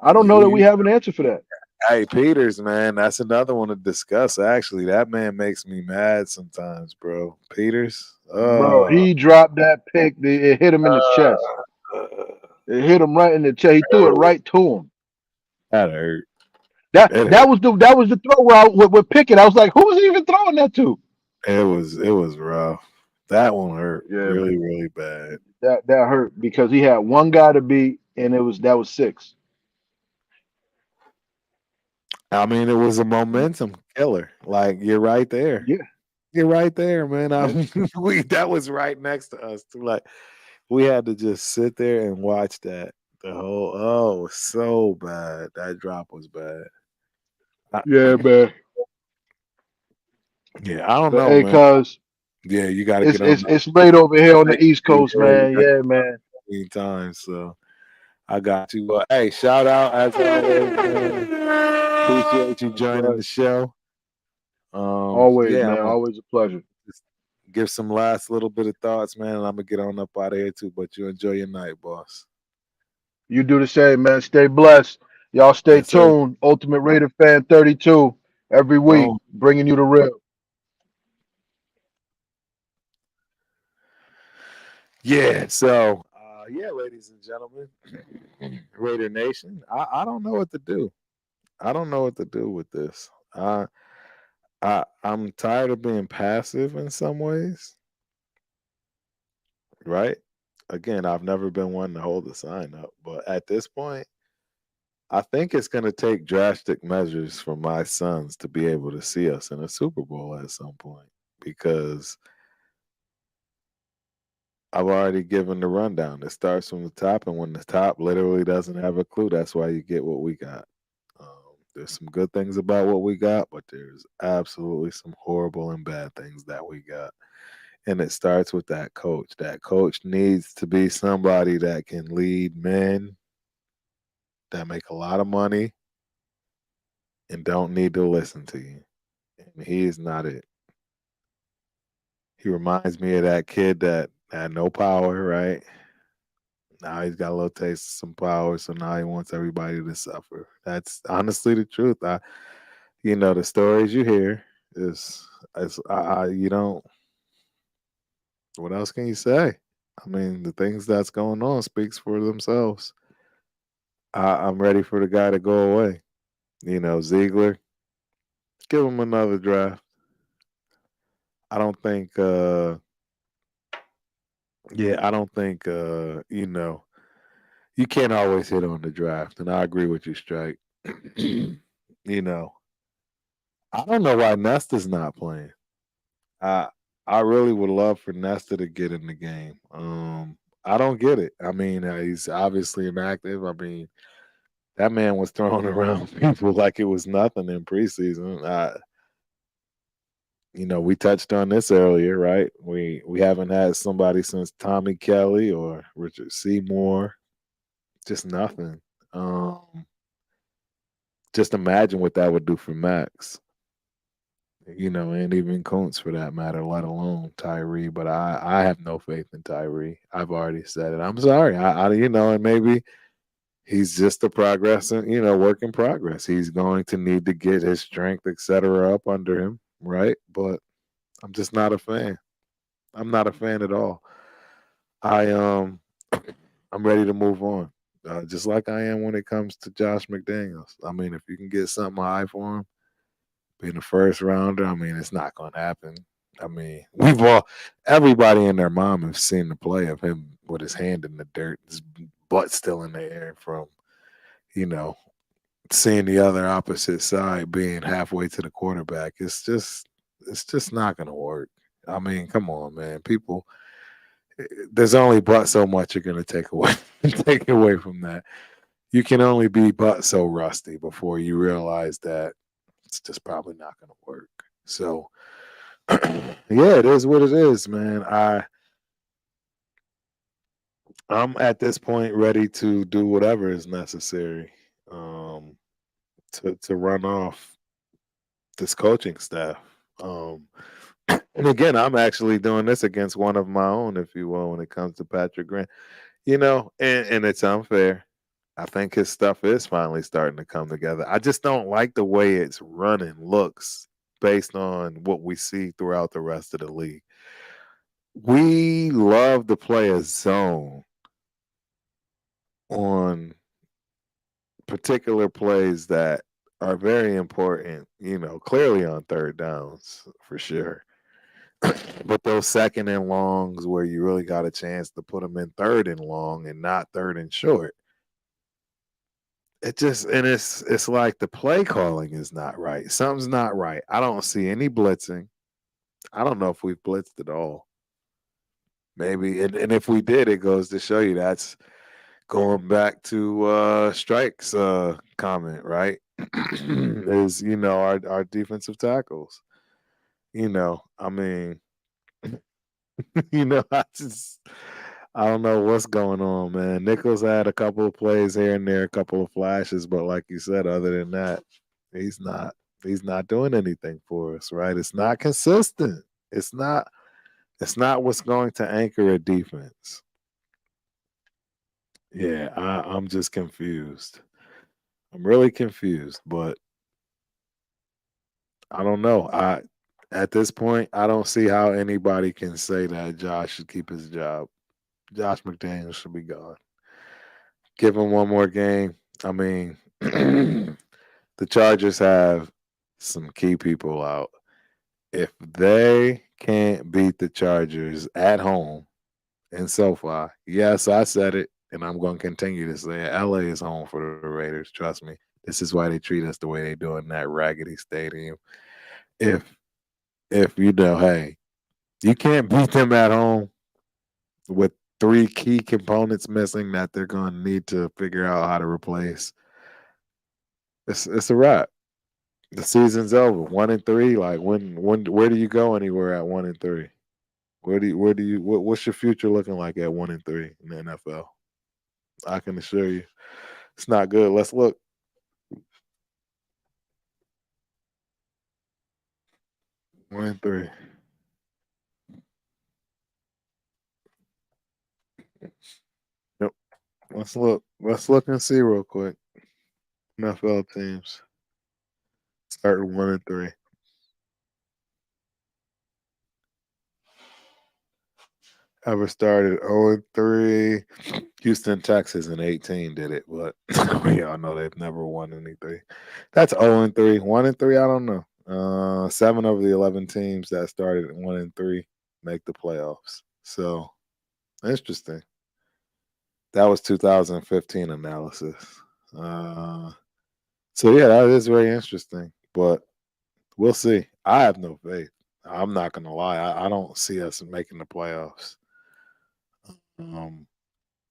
I don't know that we you. have an answer for that. Hey, Peters, man, that's another one to discuss. Actually, that man makes me mad sometimes, bro. Peters, Bro, he dropped that pick. It hit him in the chest. uh, It hit him right in the chest. He threw it right to him. that hurt. That It that hurt. was the throw where with Pickett. I was like, who was he even throwing that to? It was rough. That one hurt Yeah, really, man. really bad. That hurt because he had one guy to beat, and that was six. I mean, it was a momentum killer. Like you're right there. Yeah, You're right there, man. yeah. We that was right next to us too. Like we had to just sit there and watch that. The whole it was so bad. That drop was bad. I, Yeah, man. yeah, I don't But know, hey, man. cuz Yeah, you got to get on it's late over here on that. the East Coast, Yeah, you man. got Yeah, man. to time. So I got you. Hey, shout out as always, man. Appreciate you That's joining right. the show. Always, Yeah, I'm man. gonna Always a pleasure. just give some last little bit of thoughts, man, and I'm gonna get on up out of here too. But you enjoy your night, boss. You do the same, man. Stay blessed. Y'all stay Yes, sir. tuned. Ultimate Raider Fan 32 every week, Boom. bringing you the real. Yeah. So, yeah, ladies and gentlemen, Raider Nation. I don't know what to do. I don't know what to do with this. I'm tired of being passive in some ways, right? Again, I've never been one to hold the sign up, but at this point, I think it's going to take drastic measures for my sons to be able to see us in a Super Bowl at some point because I've already given the rundown. It starts from the top, and when the top literally doesn't have a clue, that's why you get what we got. There's some good things about what we got, but there's absolutely some horrible and bad things that we got. And it starts with that coach. That coach needs to be somebody that can lead men that make a lot of money and don't need to listen to you. And he is not it. He reminds me of that kid that had no power, right? Now he's got a little taste of some power, so now he wants everybody to suffer. That's honestly the truth. The stories you hear is you don't. What else can you say? I mean, the things that's going on speaks for themselves. I'm ready for the guy to go away. Ziegler, give him another draft. I don't think. Yeah, I don't think. You can't always hit on the draft, and I agree with you, Strike. you know, I don't know why Nesta's not playing. I I really would love for Nesta to get in the game. I don't get it. I mean, he's obviously inactive. I mean, that man was throwing around people like it was nothing in preseason. We touched on this earlier, right? We haven't had somebody since Tommy Kelly or Richard Seymour. Just nothing. Um, just imagine what that would do for Max. And even Kuntz for that matter, let alone Tyree. But I have no faith in Tyree. I've already said it. I'm sorry. And maybe he's just a work in progress. He's going to need to get his strength, etc., up under him, right? But I'm just not a fan. I'm not a fan at all. I I'm ready to move on. just like I am when it comes to Josh McDaniels. I mean, if you can get something high for him, being a first rounder, I mean, it's not going to happen. I mean, everybody and their mom have seen the play of him with his hand in the dirt, his butt still in the air from, you know, seeing the other opposite side being halfway to the quarterback. It's just not going to work. I mean, come on, man. People, there's only but so much you're going to take away take away from that. You can only be but so rusty before you realize that it's just probably not going to work. So, yeah, it is what it is, man. I'm at this point ready to do whatever is necessary um, to run off this coaching staff. Um, and again, I'm actually doing this against one of my own, if you will, when it comes to Patrick Grant. And it's unfair. I think his stuff is finally starting to come together. I just don't like the way it's running looks based on what we see throughout the rest of the league. We love to play a zone on particular plays that are very important, clearly on third downs for sure. But those second and longs where you really got a chance to put them in third and long and not third and short, it's like the play calling is not right. Something's not right. I don't see any blitzing. I don't know if we've blitzed at all. Maybe, and if we did, it goes to show you that's going back to Strike's comment, right? Is our defensive tackles. I mean, I don't know what's going on, man. Nichols had a couple of plays here and there, a couple of flashes, but like you said, other than that, he's not he's not doing anything for us, right? It's not consistent. It's not what's going to anchor a defense. Yeah, I'm just confused. I'm really confused, but I don't know. I At this point, I don't see how anybody can say that Josh should keep his job. Josh McDaniels should be gone. Give him one more game. I mean, the Chargers have some key people out. If they can't beat the Chargers at home in SoFi, yes, I said it, and I'm going to continue to say it. LA is home for the Raiders. Trust me. This is why they treat us the way they do in that raggedy stadium. If hey, you can't beat them at home with three key components missing that they're going to need to figure out how to replace. It's a wrap. The season's over. 1-3. Like when where do you go anywhere at 1-3? What's your future looking like at 1-3 in the NFL? I can assure you, it's not good. Let's look. 1-3. Yep. Let's look. Let's look and see real quick. NFL teams starting 1-3. Ever started 0-3. Houston, Texas in 18 did it, but we all know they've never won anything. That's 0-3. 1-3, I don't know. 7 of the 11 teams that started at 1-3 make the playoffs. So interesting. That was 2015 analysis. So yeah, that is very interesting. But we'll see. I have no faith. I'm not gonna lie. I don't see us making the playoffs. Um,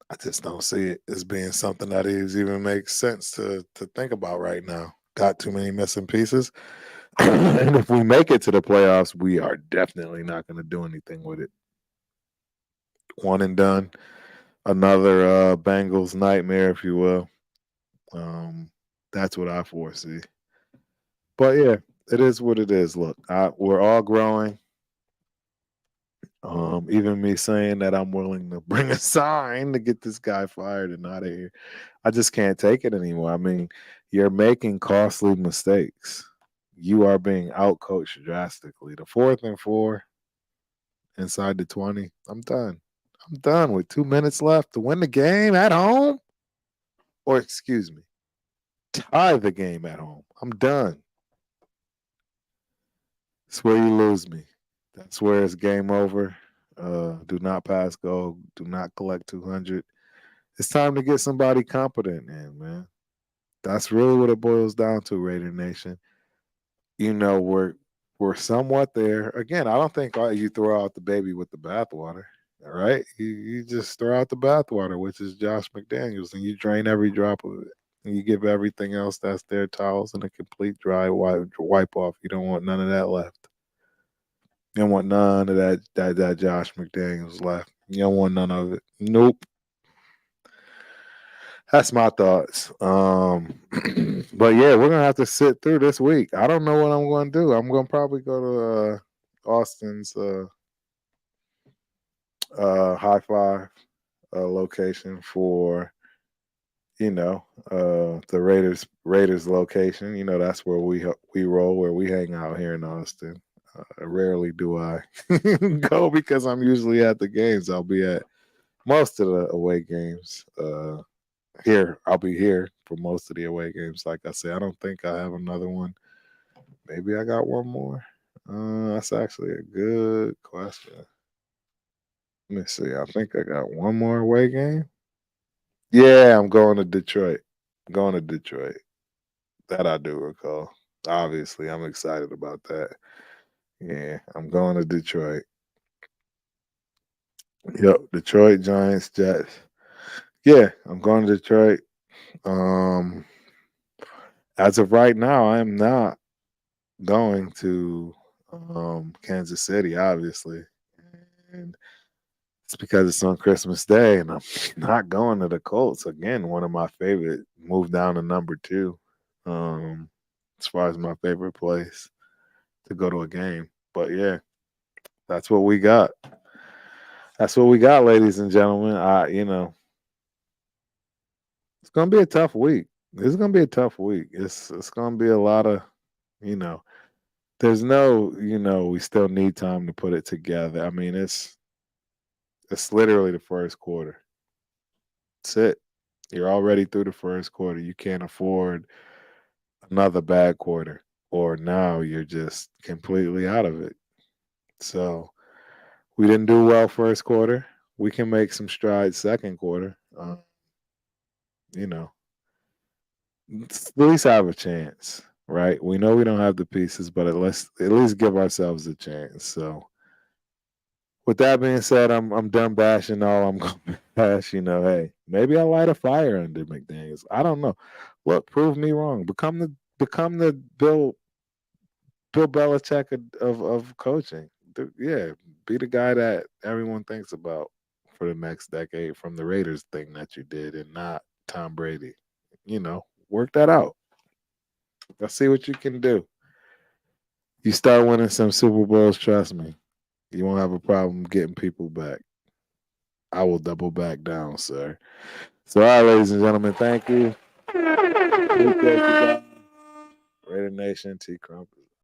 I just don't see it as being something that is even makes sense to think about right now. Got too many missing pieces. And if we make it to the playoffs, we are definitely not going to do anything with it. One and done. Another Bengals nightmare, if you will. That's what I foresee. But yeah, it is what it is. Look, we're all growing. Even me saying that I'm willing to bring a sign to get this guy fired and out of here. I just can't take it anymore. I mean, you're making costly mistakes. You are being outcoached drastically. The 4th and 4 inside the 20. I'm done. I'm done with 2 minutes left to win the game at home. or excuse me, tie the game at home. I'm done. It's where you lose me. That's where it's game over. Do not pass go. Do not collect 200. It's time to get somebody competent in, man. That's really what it boils down to, Raider Nation. We're somewhat there. Again, I don't think you throw out the baby with the bathwater. All right, you just throw out the bathwater, which is Josh McDaniels, and you drain every drop of it. And you give everything else that's there towels and a complete dry wipe off. You don't want none of that left. You don't want none of that Josh McDaniels left. You don't want none of it. Nope. That's my thoughts. But yeah, we're gonna have to sit through this week. I don't know what I'm gonna do. I'm gonna probably go to Austin's high five location for the Raiders location. That's where we roll, where we hang out here in Austin. Rarely do I go because I'm usually at the games. I'll be at most of the away games. Here, I'll be here for most of the away games. Like I said, I don't think I have another one. Maybe I got one more. That's actually a good question. Let me see. I think I got one more away game. Yeah, I'm going to Detroit. I'm going to Detroit. That I do recall. Obviously, I'm excited about that. Yeah, I'm going to Detroit. Yep, Detroit Giants, Jets. Yeah, I'm going to Detroit. Um, as of right now, I am not going to Kansas City, obviously. And it's because it's on Christmas Day, and I'm not going to the Colts. Again, one of my favorite. Moved down to number 2, as far as my favorite place to go to a game. But yeah, that's what we got. That's what we got, ladies and gentlemen. It's gonna be a tough week. It's gonna be a tough week. It's gonna be a lot of, you know, there's no, we still need time to put it together. I mean, it's literally the first quarter. That's it. You're already through the first quarter. You can't afford another bad quarter, or now you're just completely out of it. So we didn't do well first quarter. We can make some strides second quarter. You know, at least have a chance, right? We know we don't have the pieces, but at least give ourselves a chance. So with that being said, I'm done bashing all I'm going to bash. Hey, maybe I light a fire under McDaniels. I don't know. Look, prove me wrong. Become the Bill Belichick of coaching. Yeah, be the guy that everyone thinks about for the next decade from the Raiders thing that you did, and not Tom Brady. Work that out. Let's see what you can do. You start winning some Super Bowls, trust me, you won't have a problem getting people back. I will double back down, sir. So, all right, ladies and gentlemen, thank you. Appreciate you guys. Raider Nation, T Crump.